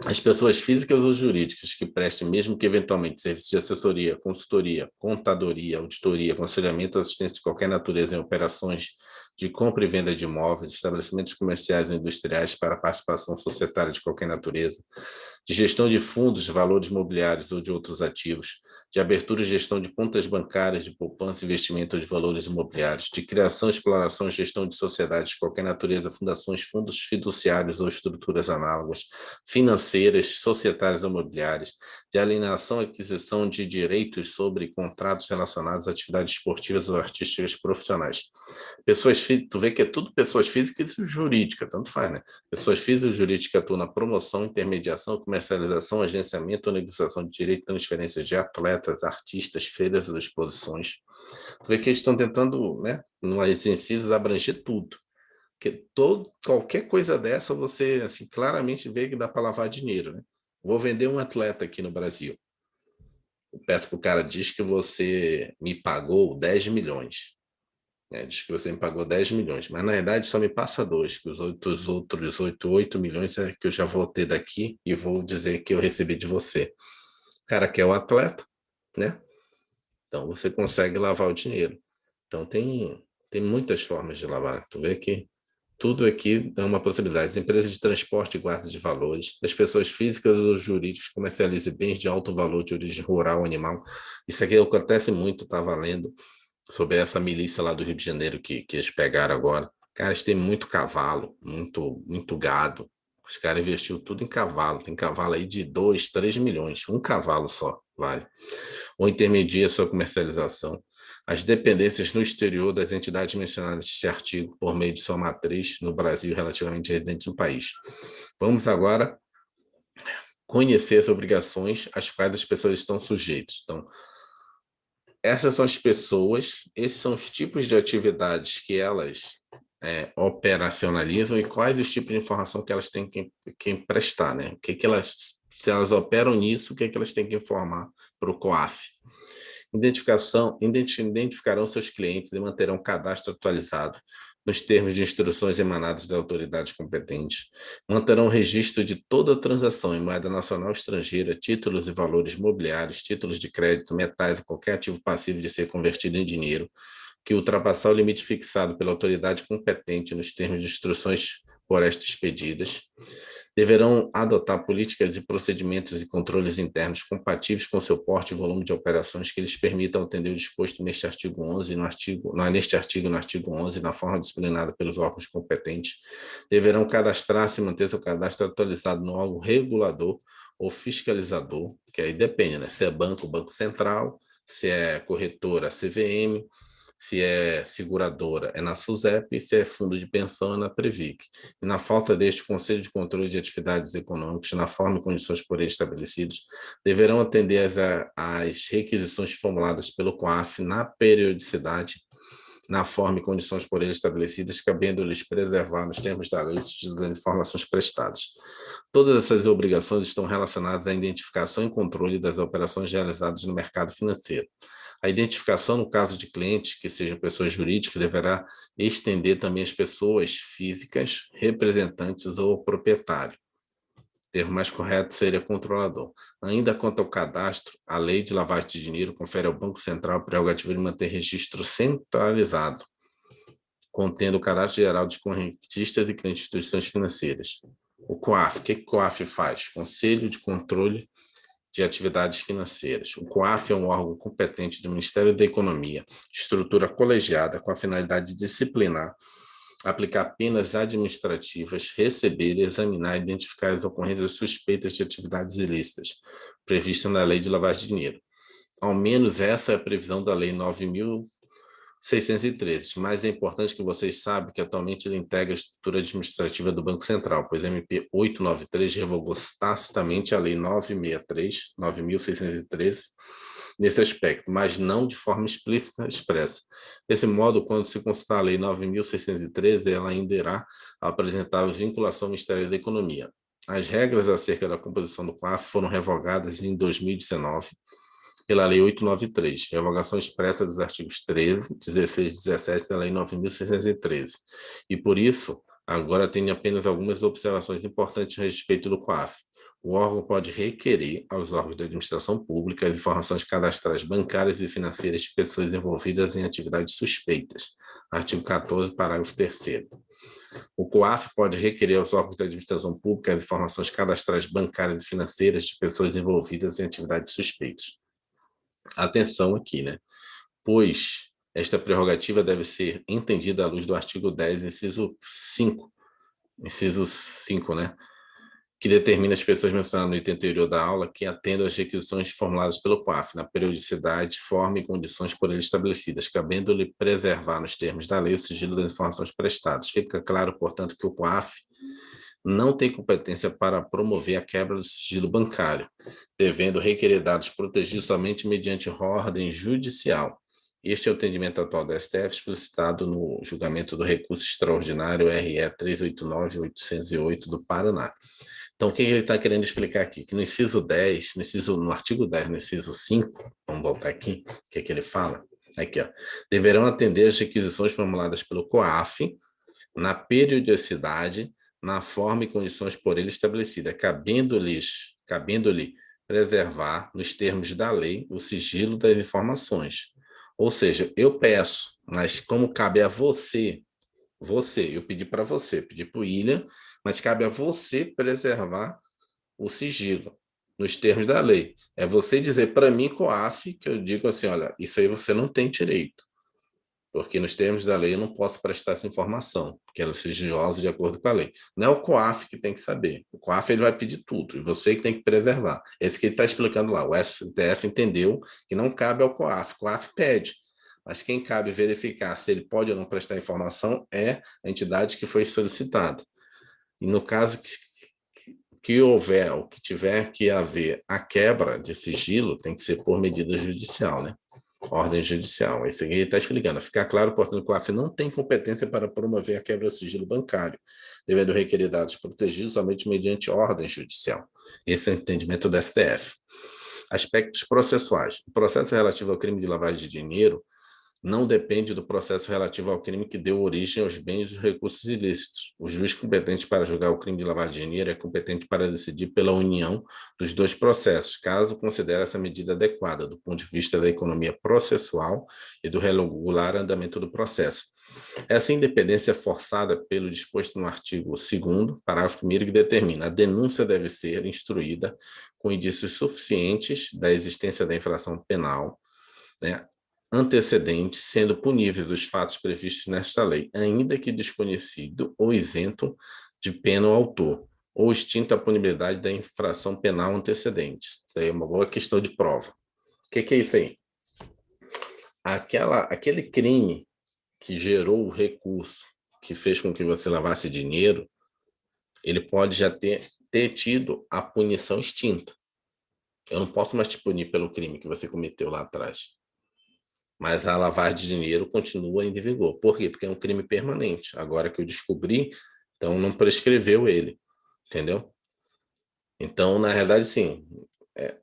Speaker 1: As pessoas físicas ou jurídicas que prestem, mesmo que eventualmente, serviços de assessoria, consultoria, contadoria, auditoria, aconselhamento, assistência de qualquer natureza em operações de compra e venda de imóveis, estabelecimentos comerciais e industriais para participação societária de qualquer natureza, de gestão de fundos, valores mobiliários ou de outros ativos, de abertura e gestão de contas bancárias, de poupança, investimento ou de valores imobiliários, de criação, exploração e gestão de sociedades de qualquer natureza, fundações, fundos fiduciários ou estruturas análogas, financeiras, societárias ou imobiliárias, de alienação e aquisição de direitos sobre contratos relacionados a atividades esportivas ou artísticas profissionais. Pessoas físicas, tu vê que é tudo pessoas físicas e jurídicas, tanto faz, né? Pessoas físicas e jurídicas atuam na promoção, intermediação, comercialização, agenciamento ou negociação de direito, transferências de atletas, artistas, feiras ou exposições. Tu vê que eles estão tentando, né, nos incisos, abranger tudo. Porque qualquer coisa dessa, você assim, claramente vê que dá para lavar dinheiro, né? Vou vender um atleta aqui no Brasil. O peço que o cara diz que você me pagou 10 milhões. Né? Diz que você me pagou 10 milhões, mas na verdade só me passa dois, que os outros 8 milhões é que eu já vou ter daqui e vou dizer que eu recebi de você. O cara quer o atleta, né? Então você consegue lavar o dinheiro. Então tem muitas formas de lavar. Tu vê que tudo aqui é uma possibilidade. As empresas de transporte e guarda de valores, as pessoas físicas ou jurídicas que comercializam bens de alto valor de origem rural ou animal. Isso aqui acontece muito, tá valendo sobre essa milícia lá do Rio de Janeiro que eles pegaram agora. Cara, eles têm muito cavalo, muito gado. Os caras investiram tudo em cavalo. Tem cavalo aí de 2, 3 milhões. Um cavalo só, vale. Ou intermedia sua comercialização. As dependências no exterior das entidades mencionadas neste artigo por meio de sua matriz no Brasil relativamente residente no país. Vamos agora conhecer as obrigações às quais as pessoas estão sujeitas. Então, essas são as pessoas, esses são os tipos de atividades que elas operacionalizam e quais os tipos de informação que elas têm que prestar, né? O que elas, se elas operam nisso, o que elas têm que informar para o COAF. Identificarão seus clientes e manterão o cadastro atualizado nos termos de instruções emanadas da autoridade competente. Manterão registro de toda transação em moeda nacional ou estrangeira, títulos e valores mobiliários, títulos de crédito, metais e qualquer ativo passivo de ser convertido em dinheiro, que ultrapassar o limite fixado pela autoridade competente nos termos de instruções por estas expedidas. Deverão adotar políticas e procedimentos e controles internos compatíveis com seu porte e volume de operações que lhes permitam atender o disposto neste artigo 11, no artigo 11, na forma disciplinada pelos órgãos competentes. Deverão cadastrar-se e manter seu cadastro atualizado no órgão regulador ou fiscalizador, que aí depende, né? Se é banco, Banco Central, se é corretora, CVM, Se é seguradora, é na SUSEP, e se é fundo de pensão, é na Previc. E na falta deste, o Conselho de Controle de Atividades Econômicas, na forma e condições por ele estabelecidos, deverão atender às requisições formuladas pelo COAF na periodicidade, na forma e condições por ele estabelecidas, cabendo-lhes preservar, nos termos da lei, das informações prestadas. Todas essas obrigações estão relacionadas à identificação e controle das operações realizadas no mercado financeiro. A identificação, no caso de clientes que sejam pessoas jurídicas, deverá estender também às pessoas físicas, representantes ou proprietário. O termo mais correto seria controlador. Ainda quanto ao cadastro, a lei de lavagem de dinheiro confere ao Banco Central a prerrogativa de manter registro centralizado, contendo o cadastro geral dos correntistas e instituições financeiras. O COAF, o que o COAF faz? Conselho de Controle de Atividades Financeiras. O COAF é um órgão competente do Ministério da Economia, estrutura colegiada com a finalidade de disciplinar, aplicar penas administrativas, receber, examinar e identificar as ocorrências suspeitas de atividades ilícitas, previstas na Lei de Lavagem de Dinheiro. Ao menos essa é a previsão da Lei 9.613, mas é importante que vocês saibam que atualmente ele integra a estrutura administrativa do Banco Central, pois a MP 893 revogou tacitamente a Lei 963, 9.613, nesse aspecto, mas não de forma explícita expressa. Desse modo, quando se consultar a Lei 9.613, ela ainda irá apresentar a vinculação ao Ministério da Economia. As regras acerca da composição do COAF foram revogadas em 2019 pela Lei 893, revogação expressa dos artigos 13, 16 e 17 da Lei 9.613. E por isso, agora tenho apenas algumas observações importantes a respeito do COAF. O órgão pode requerer aos órgãos da administração pública as informações cadastrais bancárias e financeiras de pessoas envolvidas em atividades suspeitas. Artigo 14, parágrafo 3º. O COAF pode requerer aos órgãos da administração pública as informações cadastrais bancárias e financeiras de pessoas envolvidas em atividades suspeitas. Atenção aqui, né? Pois esta prerrogativa deve ser entendida à luz do artigo 10, inciso 5, né? Que determina as pessoas mencionadas no item anterior da aula que atendam às requisições formuladas pelo COAF, na periodicidade, forma e condições por ele estabelecidas, cabendo-lhe preservar, nos termos da lei, o sigilo das informações prestadas. Fica claro, portanto, que o COAF não tem competência para promover a quebra do sigilo bancário, devendo requerer dados protegidos somente mediante ordem judicial. Este é o entendimento atual da STF, explicitado no julgamento do recurso extraordinário RE 389-808 do Paraná. Então, o que ele está querendo explicar aqui? Que no inciso 10, no artigo 10, no inciso 5, vamos voltar aqui, o que é que ele fala? Aqui, ó. Deverão atender as requisições formuladas pelo COAF na periodicidade, na forma e condições por ele estabelecida, cabendo-lhe preservar, nos termos da lei, o sigilo das informações. Ou seja, eu peço, mas como cabe a você, eu pedi para você, pedi para o William, mas cabe a você preservar o sigilo, nos termos da lei. É você dizer para mim, COAF, que eu digo assim, olha, isso aí você não tem direito, porque nos termos da lei eu não posso prestar essa informação, porque ela é sigilosa de acordo com a lei. Não é o COAF que tem que saber. O COAF ele vai pedir tudo, e você que tem que preservar. Esse que ele está explicando lá. O STF entendeu que não cabe ao COAF. O COAF pede. Mas quem cabe verificar se ele pode ou não prestar informação é a entidade que foi solicitada. E no caso que houver, ou que tiver que haver a quebra de sigilo, tem que ser por medida judicial, né? Ordem judicial. Isso aqui está explicando. Ficar claro, portanto, que o COAF não tem competência para promover a quebra do sigilo bancário, devendo requerer dados protegidos somente mediante ordem judicial. Esse é o entendimento do STF. Aspectos processuais. O processo relativo ao crime de lavagem de dinheiro não depende do processo relativo ao crime que deu origem aos bens e os recursos ilícitos. O juiz competente para julgar o crime de lavagem de dinheiro é competente para decidir pela união dos dois processos, caso considere essa medida adequada, do ponto de vista da economia processual e do regular andamento do processo. Essa independência é forçada pelo disposto no artigo 2º, parágrafo 1º, que determina: a denúncia deve ser instruída com indícios suficientes da existência da infração penal, né, antecedentes, sendo puníveis os fatos previstos nesta lei, ainda que desconhecido ou isento de pena o autor, ou extinta a punibilidade da infração penal antecedente. Isso aí é uma boa questão de prova. O que é isso aí? aquele crime que gerou o recurso, que fez com que você lavasse dinheiro, ele pode já ter tido a punição extinta. Eu não posso mais te punir pelo crime que você cometeu lá atrás. Mas a lavagem de dinheiro continua ainda em vigor. Por quê? Porque é um crime permanente. Agora que eu descobri, então não prescreveu ele, entendeu? Então, na realidade, sim,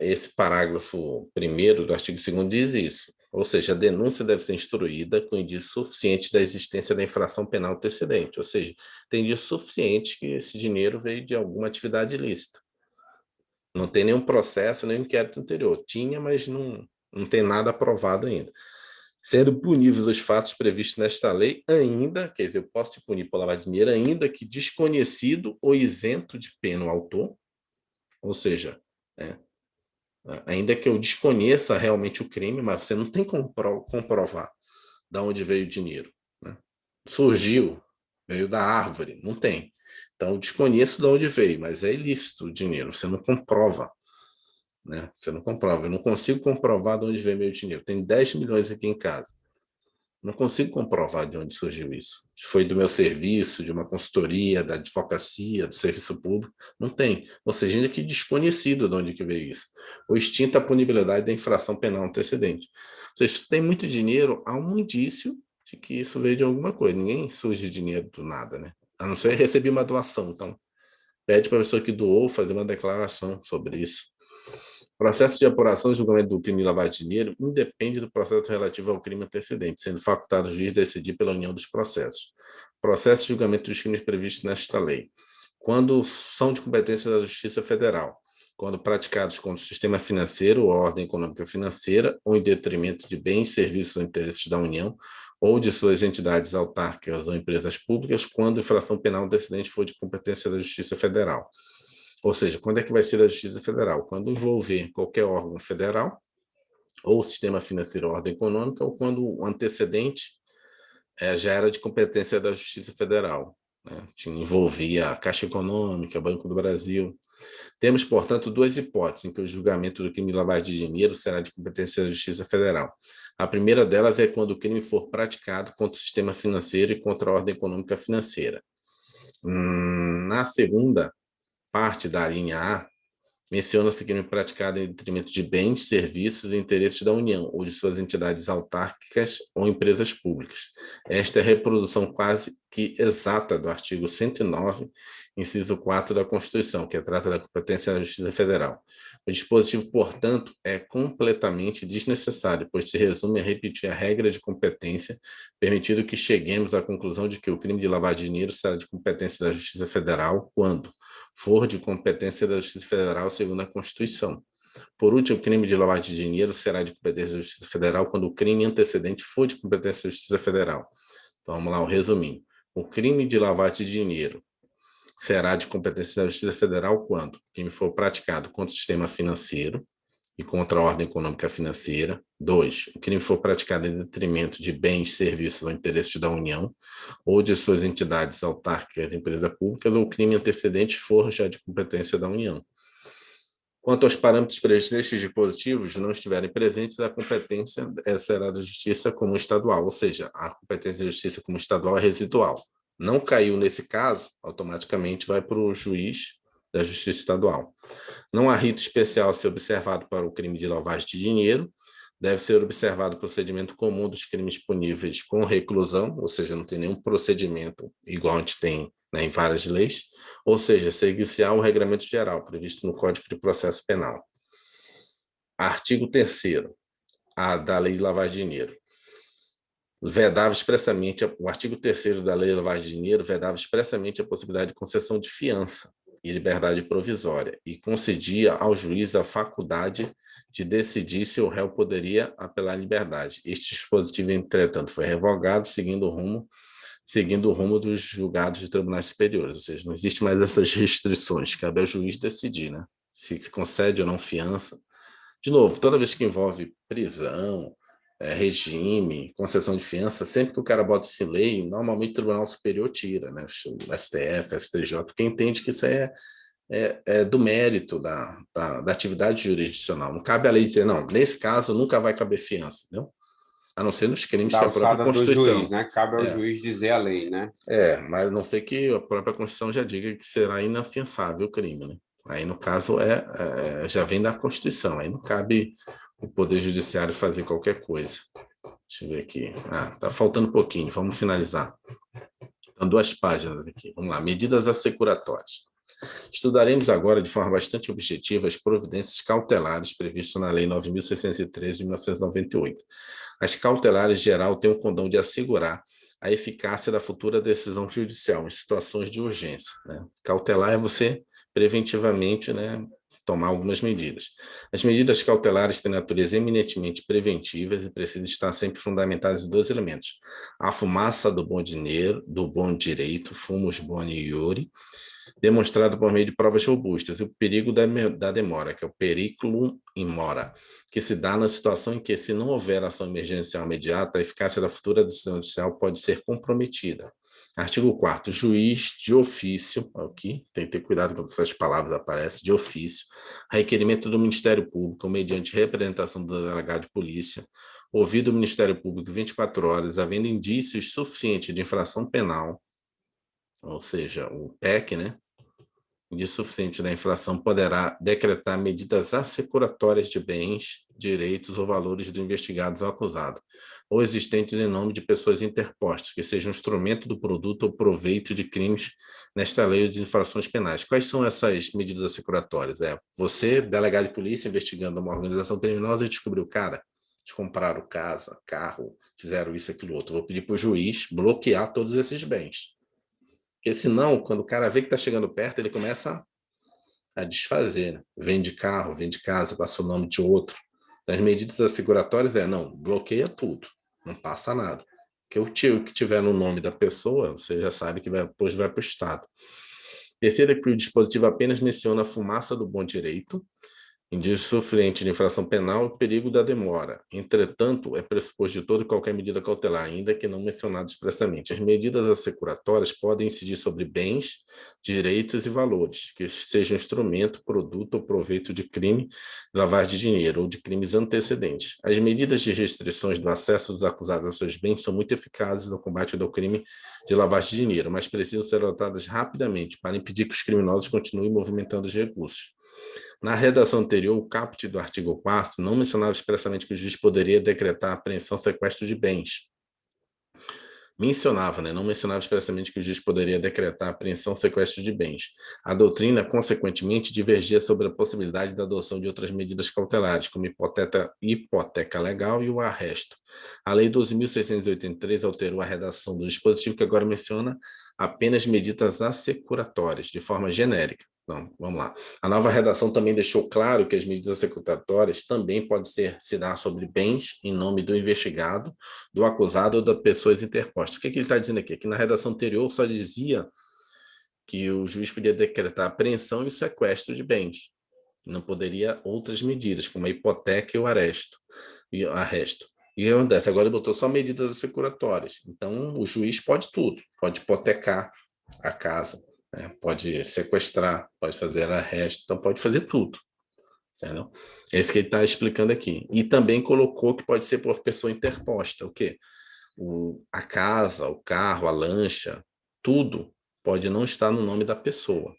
Speaker 1: esse parágrafo primeiro do artigo 2º diz isso. Ou seja, a denúncia deve ser instruída com indício suficiente da existência da infração penal antecedente. Ou seja, tem indício suficiente que esse dinheiro veio de alguma atividade ilícita. Não tem nenhum processo, nem inquérito anterior. Tinha, mas não tem nada aprovado ainda. Sendo puníveis os fatos previstos nesta lei, ainda, quer dizer, eu posso te punir por lavar dinheiro, ainda que desconhecido ou isento de pena o autor, ou seja, né, ainda que eu desconheça realmente o crime, mas você não tem como comprovar de onde veio o dinheiro. Né? Surgiu, veio da árvore, não tem. Então, eu desconheço de onde veio, mas é ilícito o dinheiro, você não comprova. Né? Você não comprova. Eu não consigo comprovar de onde veio meu dinheiro. Tem 10 milhões aqui em casa. Não consigo comprovar de onde surgiu isso. Se foi do meu serviço, de uma consultoria, da advocacia, do serviço público. Não tem. Ou seja, ainda que desconhecido de onde que veio isso. Ou extinta a punibilidade da infração penal antecedente. Ou seja, se tem muito dinheiro, há um indício de que isso veio de alguma coisa. Ninguém surge dinheiro do nada, né? A não ser receber uma doação. Então, pede para a pessoa que doou fazer uma declaração sobre isso. O processo de apuração e julgamento do crime de lavagem de dinheiro independe do processo relativo ao crime antecedente, sendo facultado o juiz decidir pela união dos processos. Processo de julgamento dos crimes previstos nesta lei. Quando são de competência da Justiça Federal, quando praticados contra o sistema financeiro ou a ordem econômica financeira, ou em detrimento de bens, serviços ou interesses da União, ou de suas entidades autárquicas ou empresas públicas, quando infração penal antecedente for de competência da Justiça Federal. Ou seja, quando é que vai ser da Justiça Federal? Quando envolver qualquer órgão federal, ou sistema financeiro ou ordem econômica, ou quando o antecedente já era de competência da Justiça Federal. Né? Envolvia a Caixa Econômica, Banco do Brasil. Temos, portanto, duas hipóteses em que o julgamento do crime de lavagem de dinheiro será de competência da Justiça Federal. A primeira delas é quando o crime for praticado contra o sistema financeiro e contra a ordem econômica financeira. Na segunda parte da linha A, menciona-se crime praticado em detrimento de bens, serviços e interesses da União ou de suas entidades autárquicas ou empresas públicas. Esta é a reprodução quase que exata do artigo 109, inciso 4 da Constituição, que trata da competência da Justiça Federal. O dispositivo, portanto, é completamente desnecessário, pois se resume a repetir a regra de competência, permitindo que cheguemos à conclusão de que o crime de lavagem de dinheiro será de competência da Justiça Federal quando for de competência da Justiça Federal segundo a Constituição. Por último, o crime de lavagem de dinheiro será de competência da Justiça Federal quando o crime antecedente for de competência da Justiça Federal. Então, vamos lá, o resuminho. O crime de lavagem de dinheiro será de competência da Justiça Federal quando o crime for praticado contra o sistema financeiro e contra a ordem econômica financeira. 2. O crime for praticado em detrimento de bens, serviços ou interesses da União ou de suas entidades autárquicas, empresas públicas, ou o crime antecedente for já de competência da União. Quanto aos parâmetros previstos nestes dispositivos não estiverem presentes, a competência será da Justiça Comum Estadual, ou seja, a competência da Justiça Comum Estadual é residual. Não caiu nesse caso, automaticamente vai para o juiz da Justiça Estadual. Não há rito especial a ser observado para o crime de lavagem de dinheiro. Deve ser observado o procedimento comum dos crimes puníveis com reclusão, ou seja, não tem nenhum procedimento igual a gente tem, né, em várias leis, ou seja, seguir-se-á o regramento geral previsto no Código de Processo Penal. Artigo 3º da Lei de Lavagem de Dinheiro. Vedava expressamente, o artigo 3º da Lei de Lavagem de Dinheiro vedava expressamente a possibilidade de concessão de fiança e liberdade provisória, e concedia ao juiz a faculdade de decidir se o réu poderia apelar à liberdade. Este dispositivo, entretanto, foi revogado, seguindo o rumo dos julgados de tribunais superiores, ou seja, não existe mais essas restrições, cabe ao juiz decidir, né? Se concede ou não fiança. De novo, toda vez que envolve prisão, regime, concessão de fiança, sempre que o cara bota esse lei, normalmente o Tribunal Superior tira, né? O STF, STJ, porque entende que isso é do mérito da atividade jurisdicional. Não cabe a lei dizer, não, nesse caso nunca vai caber fiança, entendeu? A não ser nos crimes
Speaker 2: Da
Speaker 1: que a própria
Speaker 2: alçada do juiz,
Speaker 1: Constituição.
Speaker 2: né? Cabe ao
Speaker 1: É,
Speaker 2: juiz dizer a lei, né?
Speaker 1: mas não sei que a própria Constituição já diga que será inafiançável o crime, né? Aí, no caso, já vem da Constituição. Aí não cabe o Poder Judiciário fazer qualquer coisa. Deixa eu ver aqui. Tá faltando um pouquinho. Vamos finalizar. Então, 2 páginas aqui. Vamos lá. Medidas assecuratórias. Estudaremos agora, de forma bastante objetiva, as providências cautelares previstas na Lei 9.613 de 1998. As cautelares, em geral, têm o condão de assegurar a eficácia da futura decisão judicial em situações de urgência, né? Cautelar é você preventivamente, né, tomar algumas medidas. As medidas cautelares têm natureza eminentemente preventivas e precisam estar sempre fundamentadas em 2 elementos: a fumaça do bom dinheiro, do bom direito, fumus boni iure, demonstrado por meio de provas robustas, e o perigo da demora, que é o periculum in mora, que se dá na situação em que, se não houver ação emergencial imediata, a eficácia da futura decisão judicial pode ser comprometida. Artigo 4º, juiz de ofício, aqui tem que ter cuidado quando essas palavras aparecem, de ofício, a requerimento do Ministério Público, mediante representação do delegado de polícia, ouvido o Ministério Público 24 horas, havendo indícios suficientes de infração penal, ou seja, o PEC, né, de suficiente da infração, poderá decretar medidas assecuratórias de bens, direitos ou valores do investigado ou acusado, ou existentes em nome de pessoas interpostas, que sejam instrumento do produto ou proveito de crimes nesta lei de infrações penais. Quais são essas medidas assecuratórias? Você, delegado de polícia, investigando uma organização criminosa e descobriu, cara, eles compraram casa, carro, fizeram isso, aquilo, outro. Vou pedir para o juiz bloquear todos esses bens. Porque senão, quando o cara vê que está chegando perto, ele começa a desfazer, né? Vende carro, vende casa, passa o nome de outro. As medidas asseguratórias não, bloqueia tudo, não passa nada. Porque o tio que tiver no nome da pessoa, você já sabe que depois vai para o Estado. Terceiro é que o dispositivo apenas menciona a fumaça do bom direito, indício sofrente de infração penal, o perigo da demora. Entretanto, é pressuposto de toda e qualquer medida cautelar, ainda que não mencionada expressamente. As medidas assecuratórias podem incidir sobre bens, direitos e valores, que sejam instrumento, produto ou proveito de crime, de lavagem de dinheiro ou de crimes antecedentes. As medidas de restrições do acesso dos acusados aos seus bens são muito eficazes no combate ao crime de lavagem de dinheiro, mas precisam ser adotadas rapidamente para impedir que os criminosos continuem movimentando os recursos. Na redação anterior, o caput do artigo 4º não mencionava expressamente que o juiz poderia decretar apreensão, sequestro de bens. Mencionava, não mencionava expressamente que o juiz poderia decretar apreensão, sequestro de bens. A doutrina, consequentemente, divergia sobre a possibilidade da adoção de outras medidas cautelares, como hipoteca legal e o arresto. A Lei 12.683 alterou a redação do dispositivo, que agora menciona apenas medidas assecuratórias, de forma genérica. Então, vamos lá. A nova redação também deixou claro que as medidas assecuratórias também podem se dar sobre bens em nome do investigado, do acusado ou das pessoas interpostas. O que ele está dizendo aqui? Que na redação anterior só dizia que o juiz podia decretar a apreensão e o sequestro de bens. Não poderia outras medidas, como a hipoteca e o arresto. E o arresto. E o que acontece? Agora ele botou só medidas assecuratórias. Então, o juiz pode tudo. Pode hipotecar a casa, né? Pode sequestrar, pode fazer arresto, então pode fazer tudo. Entendeu? Esse que ele está explicando aqui. E também colocou que pode ser por pessoa interposta. O quê? A casa, o carro, a lancha, tudo pode não estar no nome da pessoa.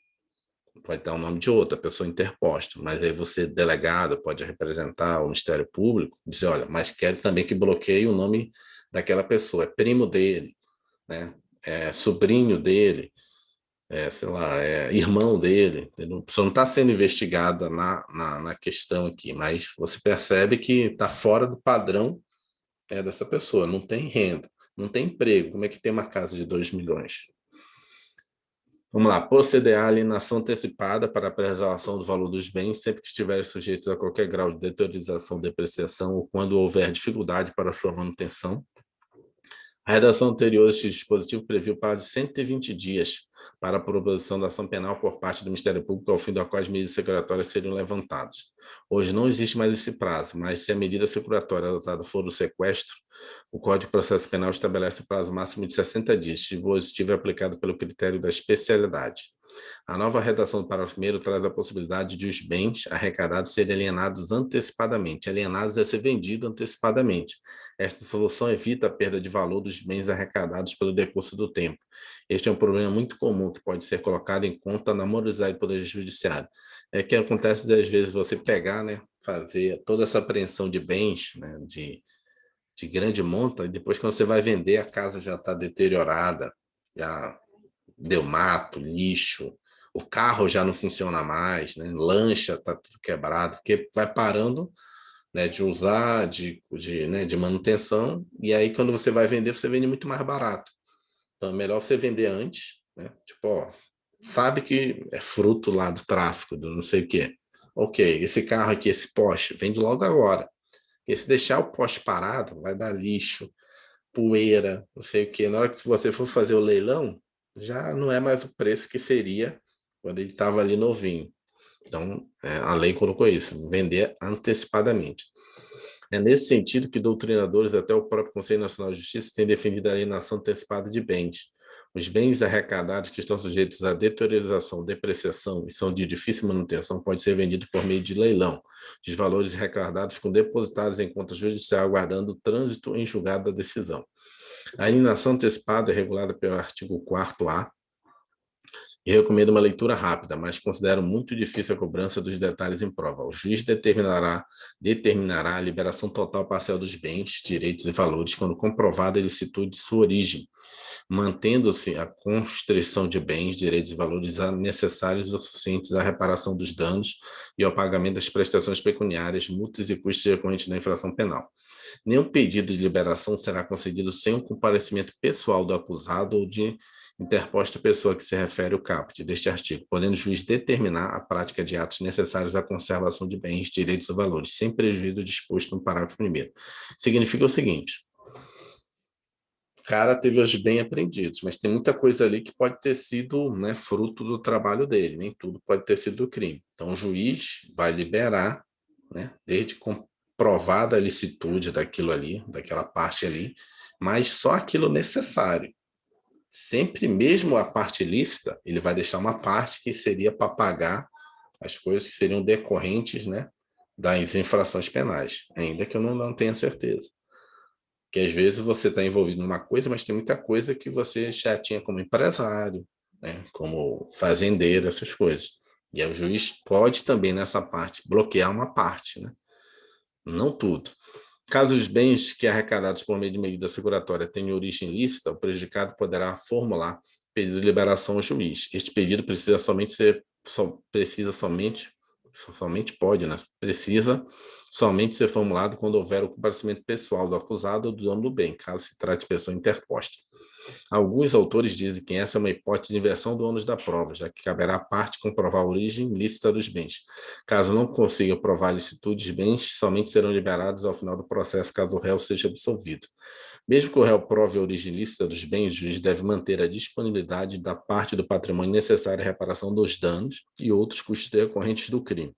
Speaker 1: Pode estar o nome de outra pessoa interposta. Mas aí você, delegado, pode representar o Ministério Público, dizer, olha, mas quero também que bloqueie o nome daquela pessoa. É primo dele, né? É sobrinho dele, sei lá, irmão dele. Entendeu? A pessoa não está sendo investigada na questão aqui, mas você percebe que está fora do padrão dessa pessoa. Não tem renda, não tem emprego. Como é que tem uma casa de 2 milhões? Vamos lá. Proceder à alienação antecipada para a preservação do valor dos bens, sempre que estiverem sujeitos a qualquer grau de deteriorização, depreciação ou quando houver dificuldade para sua manutenção. A redação anterior deste dispositivo previu prazo de 120 dias para a proposição da ação penal por parte do Ministério Público, ao fim da qual as medidas securatórias seriam levantadas. Hoje não existe mais esse prazo, mas se a medida securatória adotada for o sequestro, o Código de Processo Penal estabelece o prazo máximo de 60 dias, se o dispositivo é aplicado pelo critério da especialidade. A nova redação do parágrafo 1º traz a possibilidade de os bens arrecadados serem alienados antecipadamente. Alienados é ser vendido antecipadamente. Esta solução evita a perda de valor dos bens arrecadados pelo decurso do tempo. Este é um problema muito comum que pode ser colocado em conta na morosidade do Poder Judiciário. É que acontece, às vezes, você pegar, né, fazer toda essa apreensão de bens, né, de grande monta, e depois, quando você vai vender, a casa já está deteriorada, já deu mato, lixo, o carro já não funciona mais, né? Lancha está tudo quebrado, porque vai parando, né, de usar, né, de manutenção, e aí quando você vai vender, você vende muito mais barato. Então é melhor você vender antes, né? Tipo, ó, sabe que é fruto lá do tráfico, do não sei o quê. Ok, esse carro aqui, esse Porsche, vende logo agora. E se deixar o Porsche parado, vai dar lixo, poeira, não sei o quê. Na hora que você for fazer o leilão, já não é mais o preço que seria quando ele estava ali novinho. Então, a lei colocou isso, vender antecipadamente. É nesse sentido que doutrinadores, até o próprio Conselho Nacional de Justiça, têm definido a alienação antecipada de bens. Os bens arrecadados que estão sujeitos à deteriorização, depreciação e são de difícil manutenção podem ser vendidos por meio de leilão. Os valores arrecadados ficam depositados em conta judicial, aguardando o trânsito em julgado da decisão. A alienação antecipada é regulada pelo artigo 4º-A e recomendo uma leitura rápida, mas considero muito difícil a cobrança dos detalhes em prova. O juiz determinará a liberação total parcial dos bens, direitos e valores quando comprovada a ilicitude de sua origem, mantendo-se a constrição de bens, direitos e valores necessários ou suficientes à reparação dos danos e ao pagamento das prestações pecuniárias, multas e custos decorrentes da infração penal. Nenhum pedido de liberação será concedido sem o comparecimento pessoal do acusado ou de interposta pessoa que se refere ao caput deste artigo, podendo o juiz determinar a prática de atos necessários à conservação de bens, direitos e valores, sem prejuízo do disposto no parágrafo 1º. Significa o seguinte: o cara teve os bens apreendidos, mas tem muita coisa ali que pode ter sido, né, fruto do trabalho dele, nem tudo pode ter sido do crime. Então, o juiz vai liberar, né, desde comprovada a licitude daquilo ali, daquela parte ali, mas só aquilo necessário. Sempre, mesmo a parte lícita, ele vai deixar uma parte que seria para pagar as coisas que seriam decorrentes, né, das infrações penais, ainda que eu não tenha certeza. Porque às vezes você está envolvido numa coisa, mas tem muita coisa que você já tinha como empresário, né, como fazendeiro, essas coisas. E aí o juiz pode também, nessa parte, bloquear uma parte, né? Não tudo. Caso os bens que arrecadados por meio de medida seguratória tenham origem lícita, o prejudicado poderá formular pedido de liberação ao juiz. Este pedido precisa somente ser formulado quando houver o comparecimento pessoal do acusado ou do dono do bem, caso se trate de pessoa interposta. Alguns autores dizem que essa é uma hipótese de inversão do ônus da prova, já que caberá à parte comprovar a origem lícita dos bens. Caso não consiga provar a licitude dos bens, somente serão liberados ao final do processo, caso o réu seja absolvido. Mesmo que o réu prove a origem lícita dos bens, o juiz deve manter a disponibilidade da parte do patrimônio necessária à reparação dos danos e outros custos decorrentes do crime.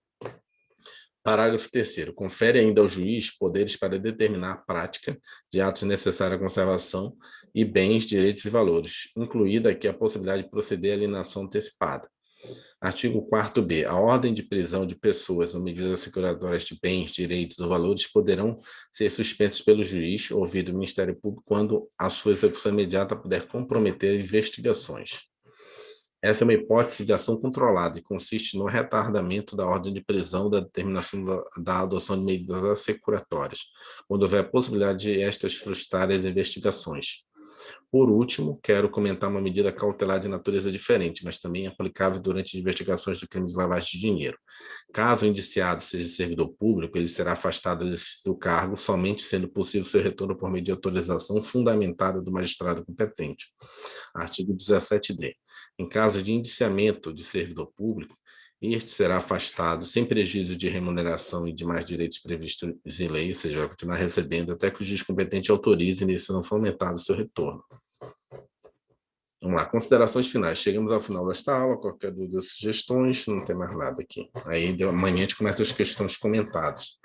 Speaker 1: Parágrafo 3º. Confere ainda ao juiz poderes para determinar a prática de atos necessários à conservação e bens, direitos e valores, incluída aqui a possibilidade de proceder à alienação antecipada. Artigo 4º-B. A ordem de prisão de pessoas ou medidas securatórias de bens, direitos ou valores poderão ser suspensas pelo juiz, ouvido o Ministério Público, quando a sua execução imediata puder comprometer investigações. Essa é uma hipótese de ação controlada e consiste no retardamento da ordem de prisão da determinação da adoção de medidas assecuratórias, quando houver possibilidade de estas frustrarem as investigações. Por último, quero comentar uma medida cautelar de natureza diferente, mas também aplicável durante investigações de crimes de lavagem de dinheiro. Caso o indiciado seja servidor público, ele será afastado do cargo, somente sendo possível seu retorno por meio de autorização fundamentada do magistrado competente. Artigo 17d. Em caso de indiciamento de servidor público, este será afastado sem prejuízo de remuneração e demais direitos previstos em lei, ou seja, vai continuar recebendo até que o juiz competente autorize e se não for aumentado o seu retorno. Vamos lá, considerações finais. Chegamos ao final desta aula, qualquer dúvida ou sugestões, não tem mais nada aqui. Aí amanhã a gente começa as questões comentadas.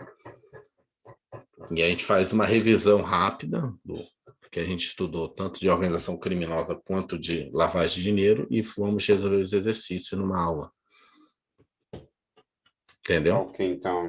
Speaker 1: E aí a gente faz uma revisão rápida do que a gente estudou tanto de organização criminosa quanto de lavagem de dinheiro e fomos resolver os exercícios numa aula. Entendeu?
Speaker 2: Ok, então.